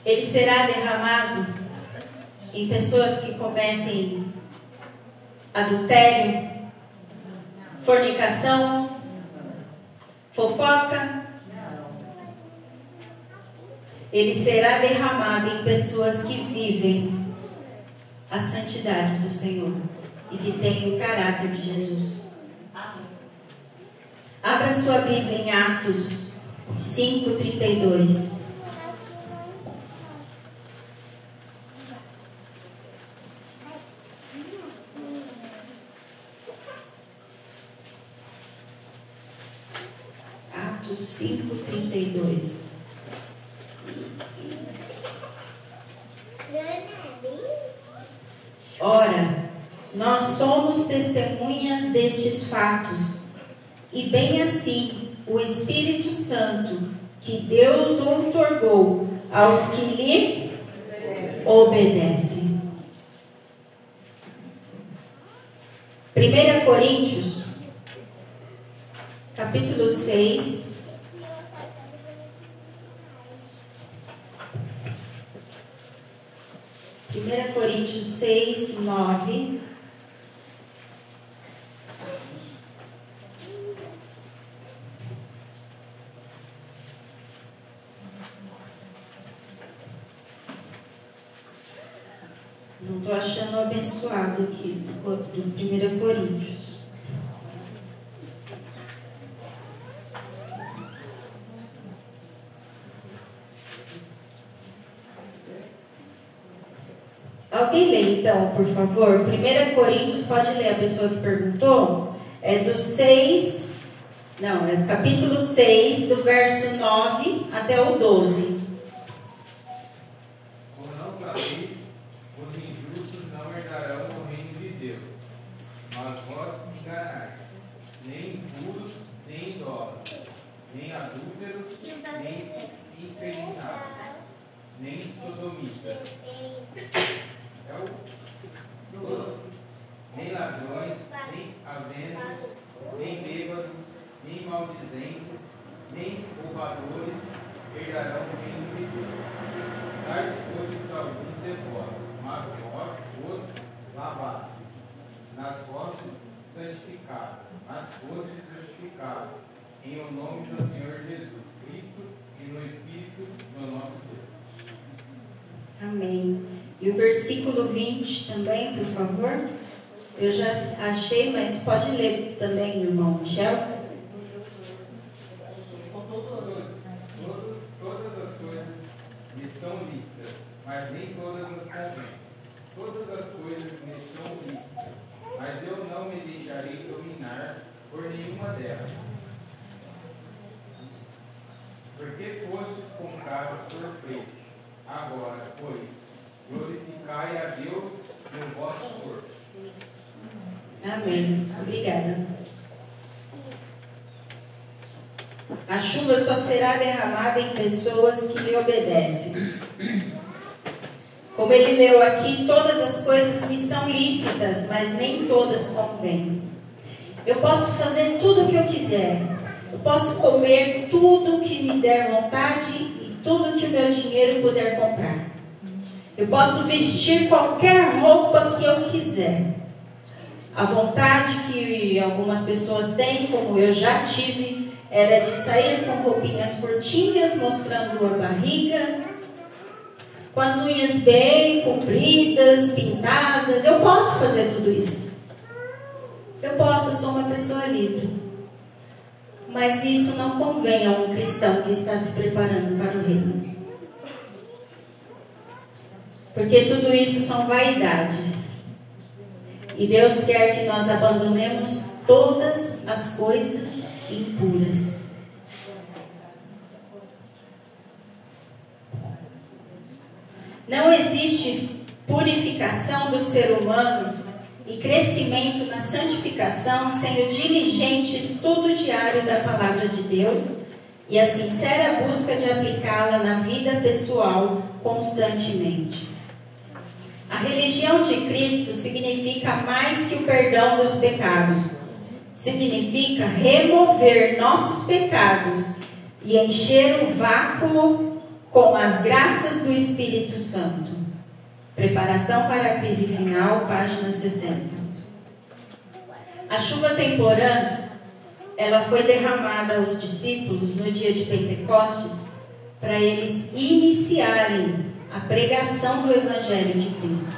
Ele será derramado em pessoas que cometem adultério, fornicação, fofoca? Ele será derramado em pessoas que vivem a santidade do Senhor e que têm o caráter de Jesus. Abra sua Bíblia em Atos 5:32. Atos 5:32. Ora, nós somos testemunhas destes fatos, e bem assim o Espírito Santo que Deus outorgou aos que lhe obedecem. 1 Coríntios, capítulo 6, Coríntios 6, 9. Não estou achando abençoado aqui do 1 Coríntios. Alguém lê então, por favor? 1 Coríntios, pode ler, a pessoa que perguntou. É do 6, não, é capítulo 6, do verso 9 até o 12. Como não sabeis, os injustos não herdarão o reino de Deus. Mas vós enganais, nem impuros, nem idólatras, nem adúlteros, nem infeminados, nem sodomitas, nem ladrões, nem aventos, nem bêbados, nem maldizentes, nem roubadores herdarão o reino de Deus. Tais fostes alguns de vós, mas vós os lavastes, nas fostes santificados, nas fostes justificados, em o nome do Senhor Jesus Cristo e no Espírito do nosso Deus. E o versículo 20 também, por favor. Eu já achei, mas pode ler também, irmão Michel. Todas as coisas me são lícitas, mas nem todas nos convêm. Todas as coisas me são lícitas, mas eu não me deixarei dominar por nenhuma delas. Porque fostes comprados por preço. Agora, pois, glorificai a Deus no vosso corpo. Amém. Obrigada. A chuva só será derramada em pessoas que lhe obedecem. Como ele leu aqui, todas as coisas me são lícitas, mas nem todas convêm. Eu posso fazer tudo o que eu quiser. Eu posso comer tudo que me der vontade e tudo que o meu dinheiro puder comprar. Eu posso vestir qualquer roupa que eu quiser. A vontade que algumas pessoas têm, como eu já tive, era de sair com roupinhas curtinhas, mostrando a barriga, com as unhas bem compridas, pintadas. Eu posso fazer tudo isso. Eu posso, eu sou uma pessoa livre. Mas isso não convém a um cristão que está se preparando para o reino. Porque tudo isso são vaidades. E Deus quer que nós abandonemos todas as coisas impuras. Não existe purificação do ser humano e crescimento na santificação sem o diligente estudo diário da palavra de Deus e a sincera busca de aplicá-la na vida pessoal constantemente. A religião de Cristo significa mais que o perdão dos pecados. Significa remover nossos pecados e encher o vácuo com as graças do Espírito Santo. Preparação para a crise final, página 60. A chuva temporã, ela foi derramada aos discípulos no dia de Pentecostes para eles iniciarem a pregação do Evangelho de Cristo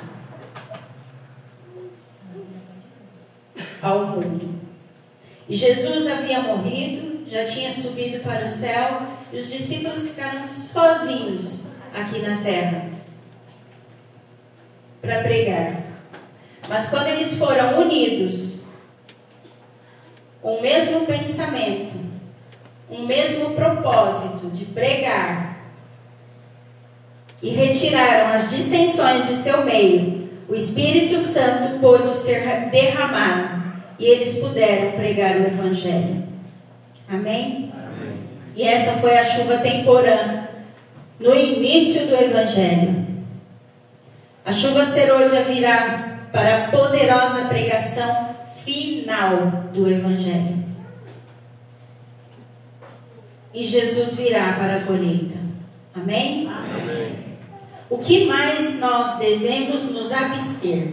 ao mundo. E Jesus havia morrido, já tinha subido para o céu, e os discípulos ficaram sozinhos aqui na terra para pregar. Mas quando eles foram unidos, com o mesmo pensamento, um mesmo propósito de pregar, e retiraram as dissensões de seu meio, o Espírito Santo pôde ser derramado e eles puderam pregar o Evangelho. Amém? Amém. E essa foi a chuva temporã no início do Evangelho. A chuva serôdia virá para a poderosa pregação final do Evangelho. E Jesus virá para a colheita. Amém? Amém. O que mais nós devemos nos abster?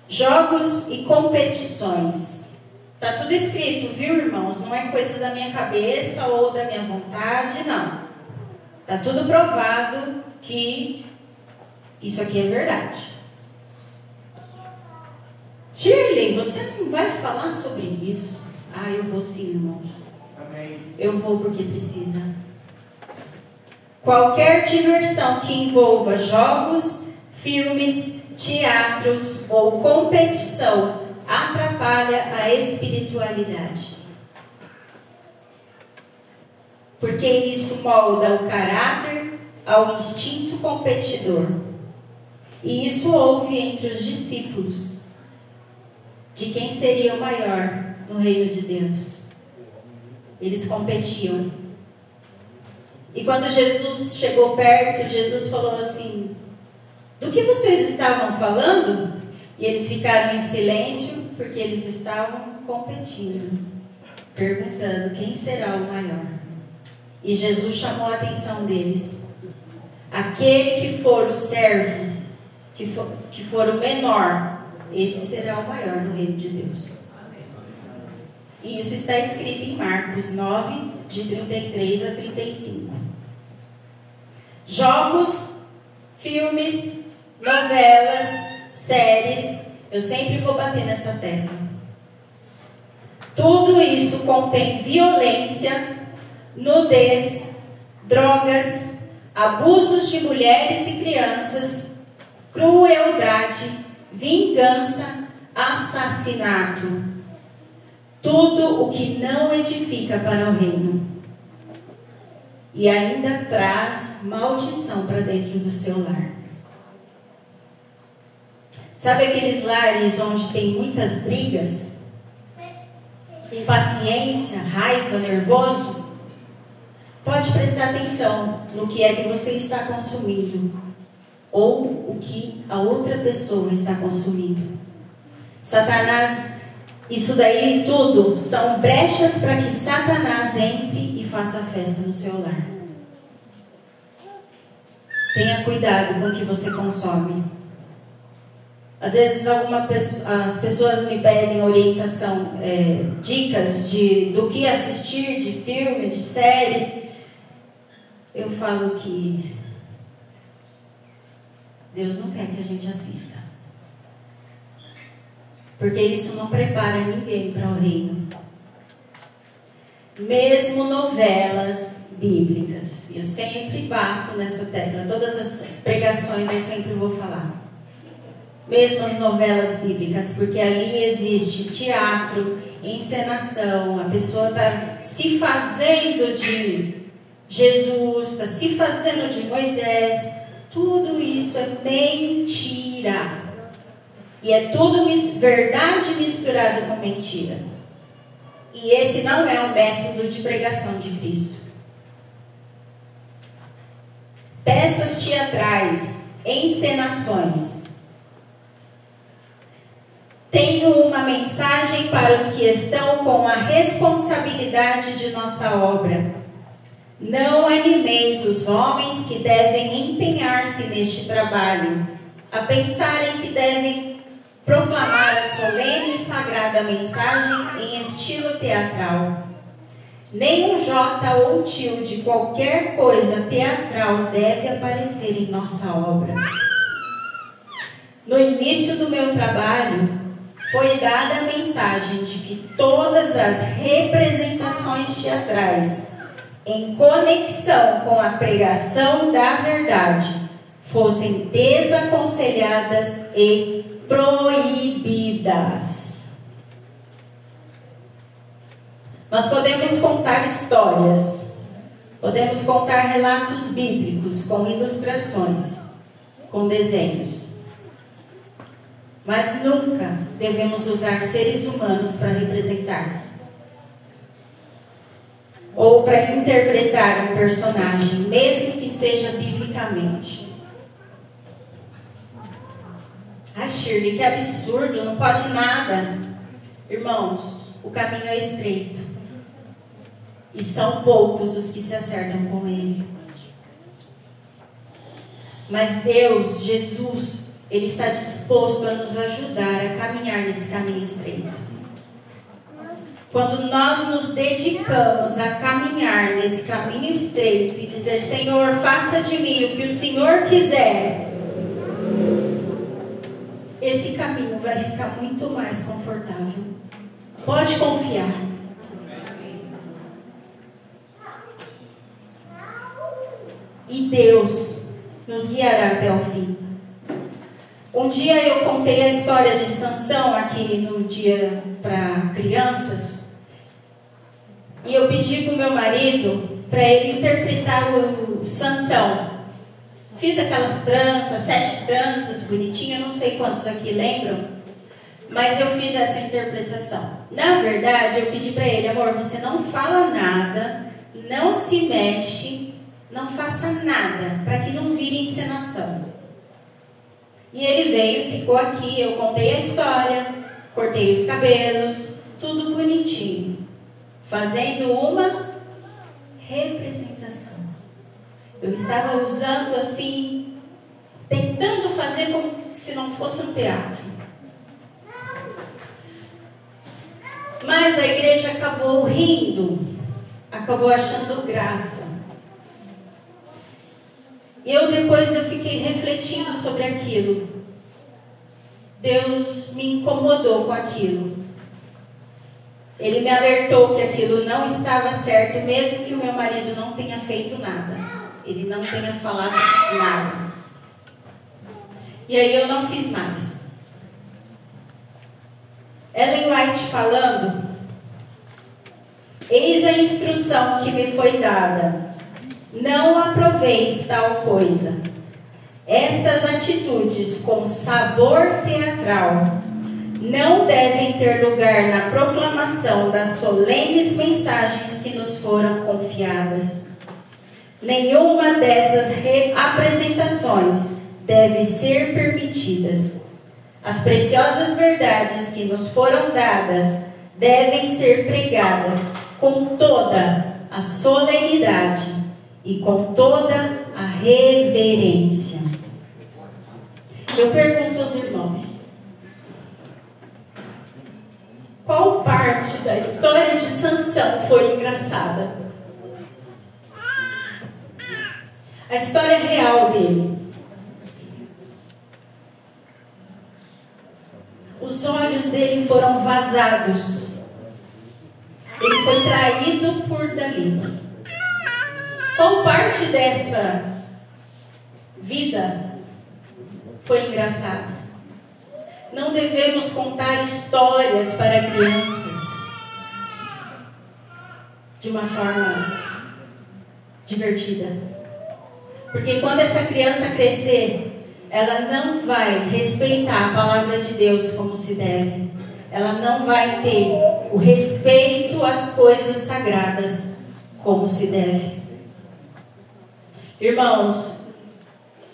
Jogos e competições. Está tudo escrito, viu, irmãos? Não é coisa da minha cabeça ou da minha vontade, não. Está tudo provado que isso aqui é verdade. Shirley, você não vai falar sobre isso? Ah, eu vou sim, irmãos. Amém. Eu vou porque precisa. Qualquer diversão que envolva jogos, filmes, teatros ou competição atrapalha a espiritualidade. Porque isso molda o caráter ao instinto competidor. E isso houve entre os discípulos de quem seria o maior no reino de Deus. Eles competiam. E quando Jesus chegou perto, Jesus falou assim: do que vocês estavam falando? E eles ficaram em silêncio, porque eles estavam competindo, perguntando quem será o maior. E Jesus chamou a atenção deles. Aquele que for o servo, que for o menor, esse será o maior no reino de Deus. E isso está escrito em Marcos 9, de 33 a 35. Jogos, filmes, novelas, séries, eu sempre vou bater nessa tecla. Tudo isso contém violência, nudez, drogas, abusos de mulheres e crianças, crueldade, vingança, assassinato. Tudo o que não edifica para o reino. E ainda traz maldição para dentro do seu lar. Sabe aqueles lares onde tem muitas brigas? Impaciência, raiva, nervoso? Pode prestar atenção no que é que você está consumindo. Ou o que a outra pessoa está consumindo. Satanás, isso daí tudo são brechas para que Satanás entre e faça festa no seu lar. Tenha cuidado com o que você consome. Às vezes as pessoas me pedem orientação, dicas do que assistir, de filme, de série. Eu falo que Deus não quer que a gente assista. Porque isso não prepara ninguém para o reino. Mesmo novelas bíblicas. Eu sempre bato nessa tecla. Todas as pregações eu sempre vou falar. Mesmo as novelas bíblicas. Porque ali existe teatro, encenação. A pessoa está se fazendo de Jesus, está se fazendo de Moisés. Tudo isso é mentira. E é tudo verdade misturada com mentira. E esse não é o método de pregação de Cristo. Peças teatrais, encenações. Tenho uma mensagem para os que estão com a responsabilidade de nossa obra. Não animeis os homens que devem empenhar-se neste trabalho, a pensarem que devem proclamar a solene e sagrada mensagem em estilo teatral. Nem um J ou tio de qualquer coisa teatral deve aparecer em nossa obra. No início do meu trabalho, foi dada a mensagem de que todas as representações teatrais, em conexão com a pregação da verdade, fossem desaconselhadas e proibidas. Nós podemos contar histórias, podemos contar relatos bíblicos com ilustrações, com desenhos, mas nunca devemos usar seres humanos para representar ou para interpretar um personagem, mesmo que seja biblicamente. Ah, Shirley, que absurdo, não pode nada. Irmãos, o caminho é estreito. E são poucos os que se acertam com ele. Mas Deus, Jesus, Ele está disposto a nos ajudar a caminhar nesse caminho estreito. Quando nós nos dedicamos a caminhar nesse caminho estreito e dizer: Senhor, faça de mim o que o Senhor quiser, esse caminho vai ficar muito mais confortável. Pode confiar. E Deus nos guiará até o fim. Um dia eu contei a história de Sansão aqui no dia para crianças. E eu pedi para o meu marido para ele interpretar o Sansão. Fiz aquelas tranças, 7 tranças bonitinhas, não sei quantos aqui lembram, mas eu fiz essa interpretação. Na verdade, eu pedi para ele: amor, você não fala nada, não se mexe, não faça nada, para que não vire encenação. E ele veio, ficou aqui, eu contei a história, cortei os cabelos, tudo bonitinho, fazendo uma representação. Eu estava usando assim, tentando fazer como se não fosse um teatro. Mas a igreja acabou rindo, acabou achando graça. Depois eu fiquei refletindo sobre aquilo. Deus me incomodou com aquilo. Ele me alertou que aquilo não estava certo, mesmo que o meu marido não tenha feito nada. Ele não tenha falado nada. E aí eu não fiz mais. Ellen White falando: eis a instrução que me foi dada. Não aproveis tal coisa. Estas atitudes com sabor teatral não devem ter lugar na proclamação das solenes mensagens que nos foram confiadas. Nenhuma dessas apresentações deve ser permitidas. As preciosas verdades que nos foram dadas devem ser pregadas com toda a solenidade e com toda a reverência. Eu pergunto aos irmãos: qual parte da história de Sansão foi engraçada? A história real dele. Os olhos dele foram vazados. Ele foi traído por Dalila. Qual parte dessa vida foi engraçada? Não devemos contar histórias para crianças de uma forma divertida. Porque quando essa criança crescer, ela não vai respeitar a palavra de Deus como se deve. Ela não vai ter o respeito às coisas sagradas como se deve. Irmãos,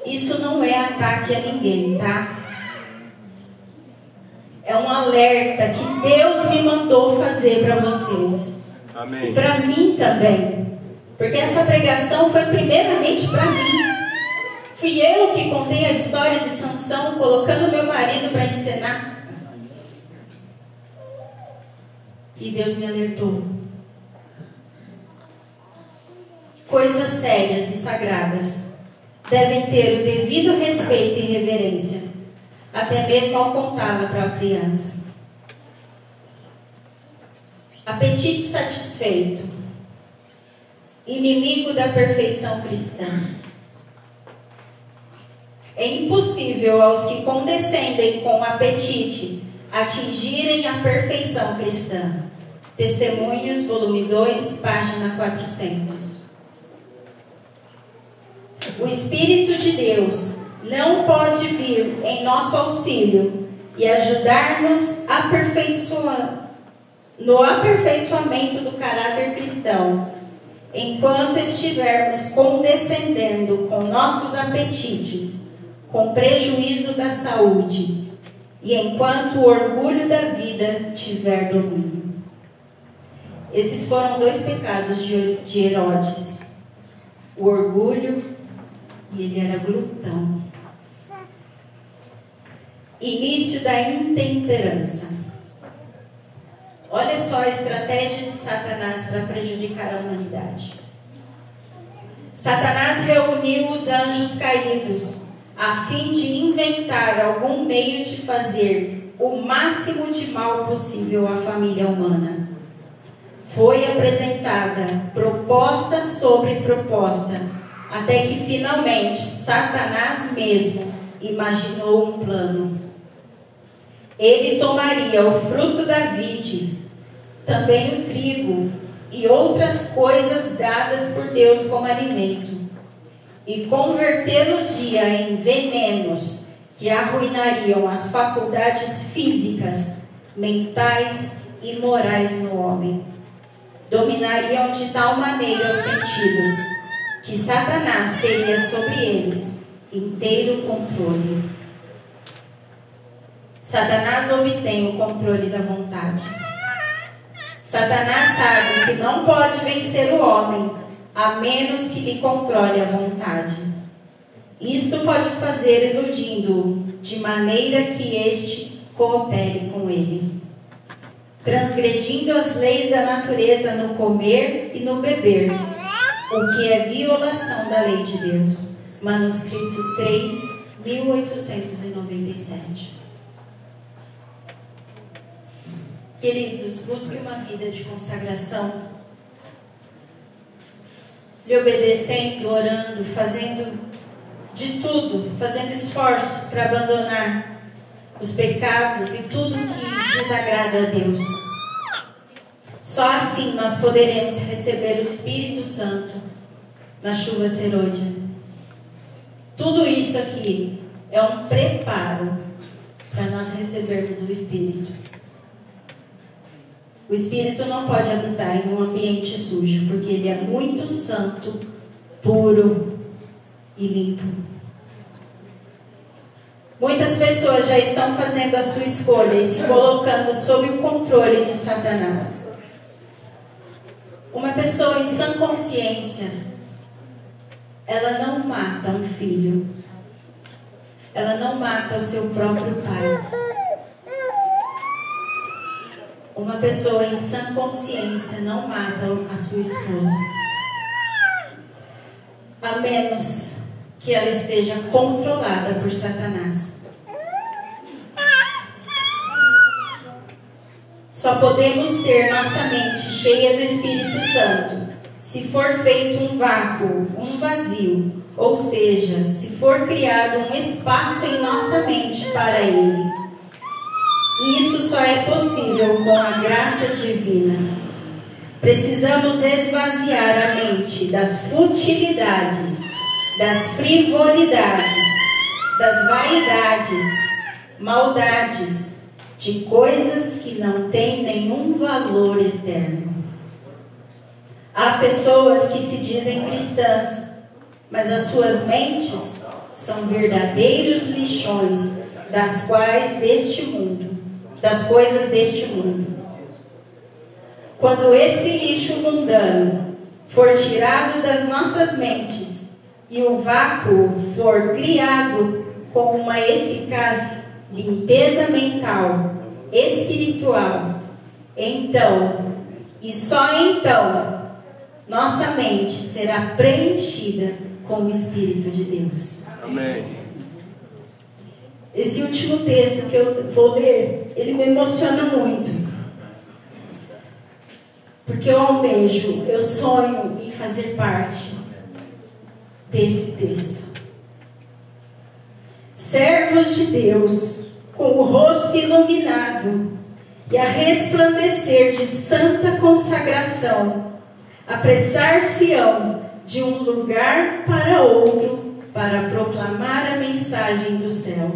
isso não é ataque a ninguém, tá? É um alerta que Deus me mandou fazer para vocês. Amém. E para mim também. Porque essa pregação foi primeiramente para mim. Fui eu que contei a história de Sansão, colocando meu marido para encenar. E Deus me alertou. Coisas sérias e sagradas devem ter o devido respeito e reverência, até mesmo ao contá-la para a criança. Apetite satisfeito, inimigo da perfeição cristã. É impossível aos que condescendem com apetite atingirem a perfeição cristã. Testemunhos, volume 2, página 400. O Espírito de Deus não pode vir em nosso auxílio e ajudar-nos no aperfeiçoamento do caráter cristão, enquanto estivermos condescendendo com nossos apetites, com prejuízo da saúde, e enquanto o orgulho da vida tiver domínio. Esses foram 2 pecados de Herodes: o orgulho, e ele era glutão. Início da intemperança. Olha só a estratégia de Satanás para prejudicar a humanidade. Satanás reuniu os anjos caídos a fim de inventar algum meio de fazer o máximo de mal possível à família humana. Foi apresentada proposta sobre proposta, até que finalmente Satanás mesmo imaginou um plano. Ele tomaria o fruto da vide, também o trigo e outras coisas dadas por Deus como alimento, e convertê-los-ia em venenos que arruinariam as faculdades físicas, mentais e morais no homem. Dominariam de tal maneira os sentidos que Satanás teria sobre eles inteiro controle. Satanás obtém o controle da vontade. Satanás sabe que não pode vencer o homem a menos que lhe controle a vontade. Isto pode fazer iludindo-o de maneira que este coopere com ele, transgredindo as leis da natureza no comer e no beber, o que é violação da lei de Deus. manuscrito 3, 1897. Queridos, busque uma vida de consagração, lhe obedecendo, orando, fazendo de tudo, fazendo esforços para abandonar os pecados e tudo que desagrada a Deus. Só assim nós poderemos receber o Espírito Santo na chuva serôdia. Tudo isso aqui é um preparo para nós recebermos o Espírito. O Espírito não pode habitar em um ambiente sujo, porque ele é muito santo, puro e limpo. Muitas pessoas já estão fazendo a sua escolha e se colocando sob o controle de Satanás. Uma pessoa em sã consciência, ela não mata um filho. Ela não mata o seu próprio pai. Uma pessoa em sã consciência não mata a sua esposa. A menos que ela esteja controlada por Satanás. Só podemos ter nossa mente cheia do Espírito Santo se for feito um vácuo, um vazio, ou seja, se for criado um espaço em nossa mente para Ele. E isso só é possível com a graça divina. Precisamos esvaziar a mente das futilidades, das frivolidades, das vaidades, maldades, de coisas que não têm nenhum valor eterno. Há pessoas que se dizem cristãs, mas as suas mentes são verdadeiros lixões das coisas deste mundo. Quando esse lixo mundano for tirado das nossas mentes e o vácuo for criado com uma eficaz limpeza mental, espiritual, então, e só então, nossa mente será preenchida com o Espírito de Deus. Amém. Esse último texto que eu vou ler, ele me emociona muito. Porque eu almejo, eu sonho em fazer parte desse texto. Servos de Deus, com o rosto iluminado e a resplandecer de santa consagração, apressar-se-ão de um lugar para outro para proclamar a mensagem do céu.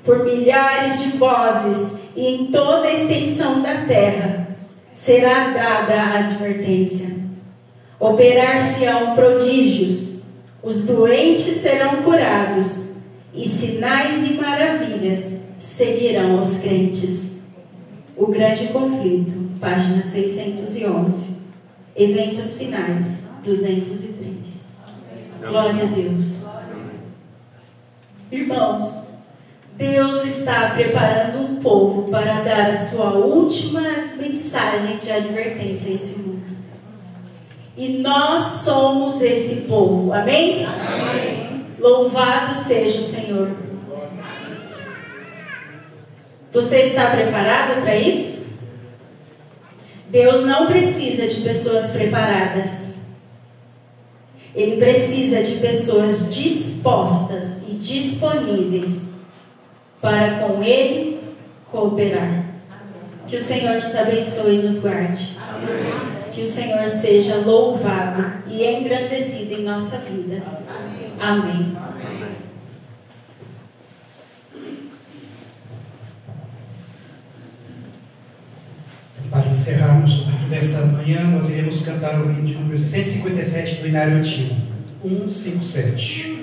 Por milhares de vozes e em toda a extensão da terra será dada a advertência. Operar-se-ão prodígios, os doentes serão curados e sinais e maravilhas seguirão aos crentes. O grande conflito, página 611, eventos finais, 203. Glória a Deus. Irmãos, Deus está preparando um povo para dar a sua última mensagem de advertência a esse mundo. E nós somos esse povo. Amém? Amém. Louvado seja o Senhor. Você está preparado para isso? Deus não precisa de pessoas preparadas. Ele precisa de pessoas dispostas e disponíveis para com Ele cooperar. Que o Senhor nos abençoe e nos guarde. Amém. Que o Senhor seja louvado e engrandecido em nossa vida. Amém. Amém. Para encerrarmos o culto desta manhã, nós iremos cantar o hino de número 157 do Inário Antigo. 157.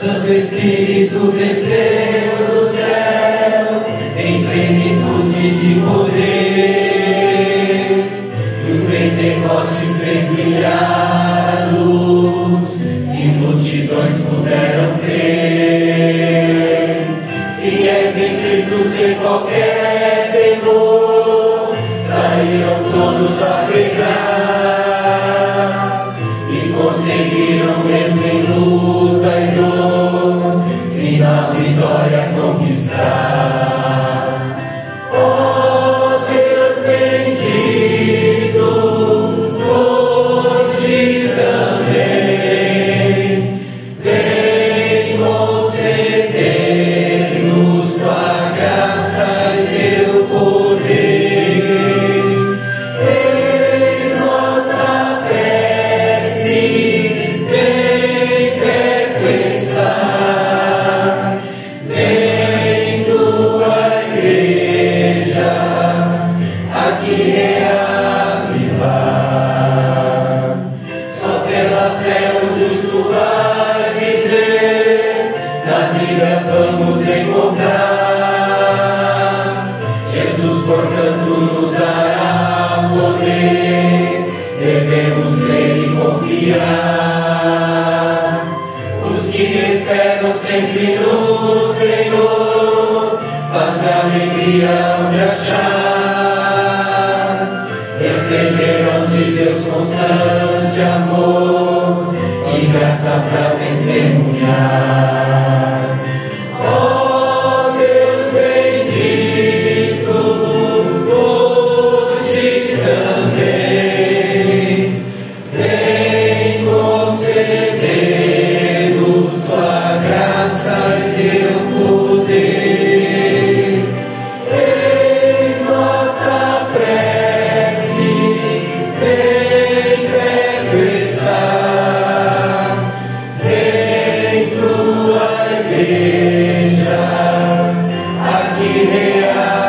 Santo Espírito desceu do céu, em plenitude de poder, e o Pentecostes fez brilhar a luz, e multidões puderam crer. Fiéis em Cristo sem qualquer temor, saíram todos a pregar, e conseguiram mesmo em luta e dor, final vitória conquistar. Oh Deus bendito, hoje também vem conceder-nos tua graça e teu poder. Eis nossa prece, vem perto estar, vem tua igreja aqui reavivar. Só pela fé o justo vai viver, na Bíblia vamos encontrar. Jesus, portanto, nos dará poder, devemos crer e confiar. Os que esperam sempre no Senhor, paz e alegria onde achar, receberão de Deus constante amor e graça para testemunhar. Oh Deus bendito, hoje também vem conceder-nos tua graça e teu poder. Eis nossa prece, vem perto estar, vem tua igreja aqui reavivar.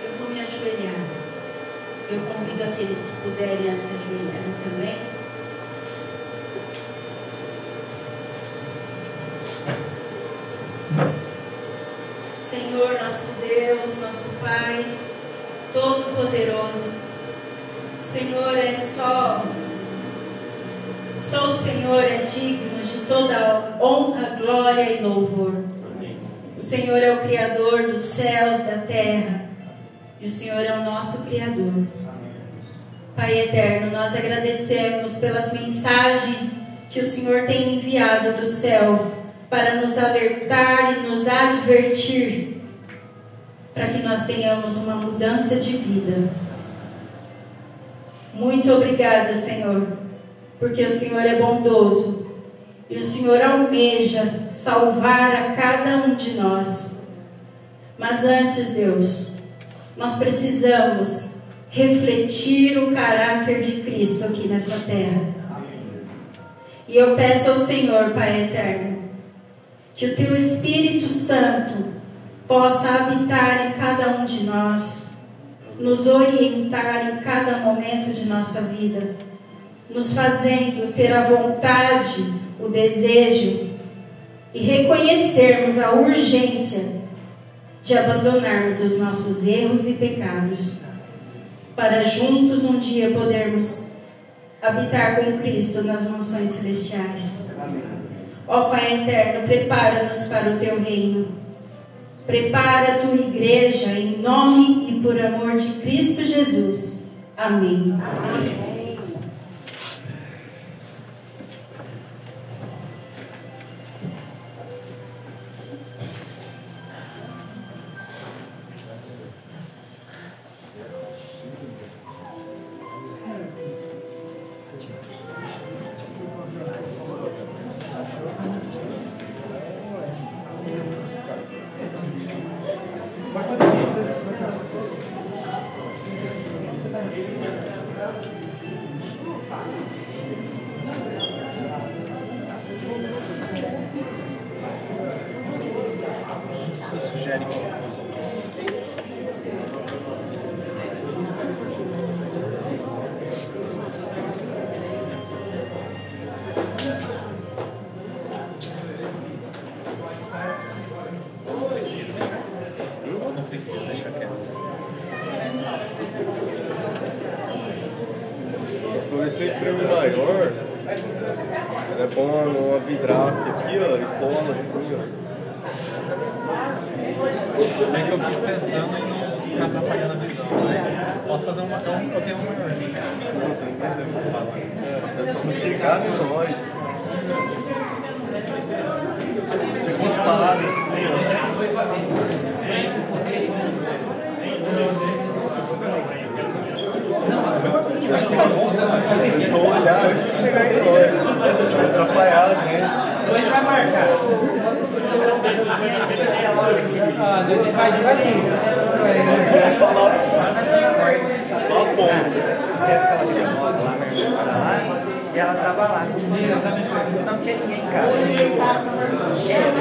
Eu vou me ajoelhar. Eu convido aqueles que puderem a se ajoelharem também. Senhor, nosso Deus, nosso Pai, Todo-Poderoso, o Senhor é só o Senhor é digno de toda honra, glória e louvor. O Senhor é o Criador dos céus, da terra, e o Senhor é o nosso Criador. Pai eterno, nós agradecemos pelas mensagens que o Senhor tem enviado do céu para nos alertar e nos advertir, para que nós tenhamos uma mudança de vida. Muito obrigada, Senhor, porque o Senhor é bondoso e o Senhor almeja salvar a cada um de nós. Mas antes, Deus, nós precisamos refletir o caráter de Cristo aqui nessa terra. E eu peço ao Senhor, Pai eterno, que o Teu Espírito Santo possa habitar em cada um de nós, nos orientar em cada momento de nossa vida, nos fazendo ter a vontade, o desejo e reconhecermos a urgência de abandonarmos os nossos erros e pecados, para juntos um dia podermos habitar com Cristo nas mansões celestiais. Ó Pai eterno, prepara-nos para o Teu reino. Prepara a Tua igreja em nome e por amor de Cristo Jesus. Amém. Amém. evangélico com os outros. Não precisa deixar quieto. Se for esse prêmio maior, é bom uma vidraça aqui, ó, e cola assim, ó. É que eu fiz pensando em não ficar atrapalhando a visão, né? Posso fazer uma. Eu tenho uma maiorzinha. Nossa, não entendeu o que você fala. É só não chegar em nós. Tipo umas palavras assim, ó. É só olhar antes de chegar em nós. Vai atrapalhar a gente. Hoje vai marcar. Ah, Deus vai devagarinho. Vai falar só a ponta. E ela tava lá. Não tinha ninguém em casa.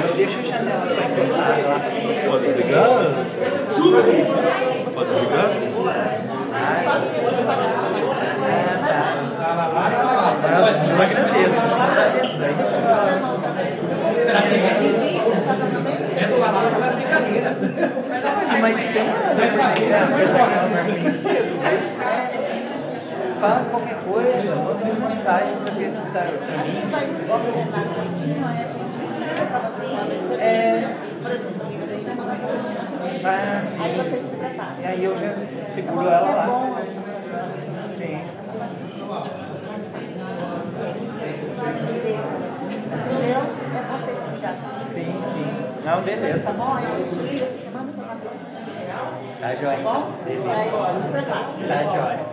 Eu deixo a janela só encostada lá. Pode ligar? Pode ligar? Eu agradeço. Será que é visita? É do lado da brincadeira. Mas de semana, fala qualquer coisa, manda uma mensagem para ver se está. A gente vai ordenar direitinho, aí a gente liga para você uma antecedência. Por exemplo, liga essa semana para o aí vocês se preparam. E aí eu já seguro ela lá. É bom. Sim. Beleza. Entendeu? É bom ter esse cuidado. Sim, sim. Não, beleza. Tá bom? Aí a gente liga essa semana para uma próxima geral. Tá joia. Tá bom? Beleza. Aí você se prepara. Tá joia.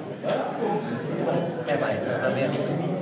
Até mais, meus amigos.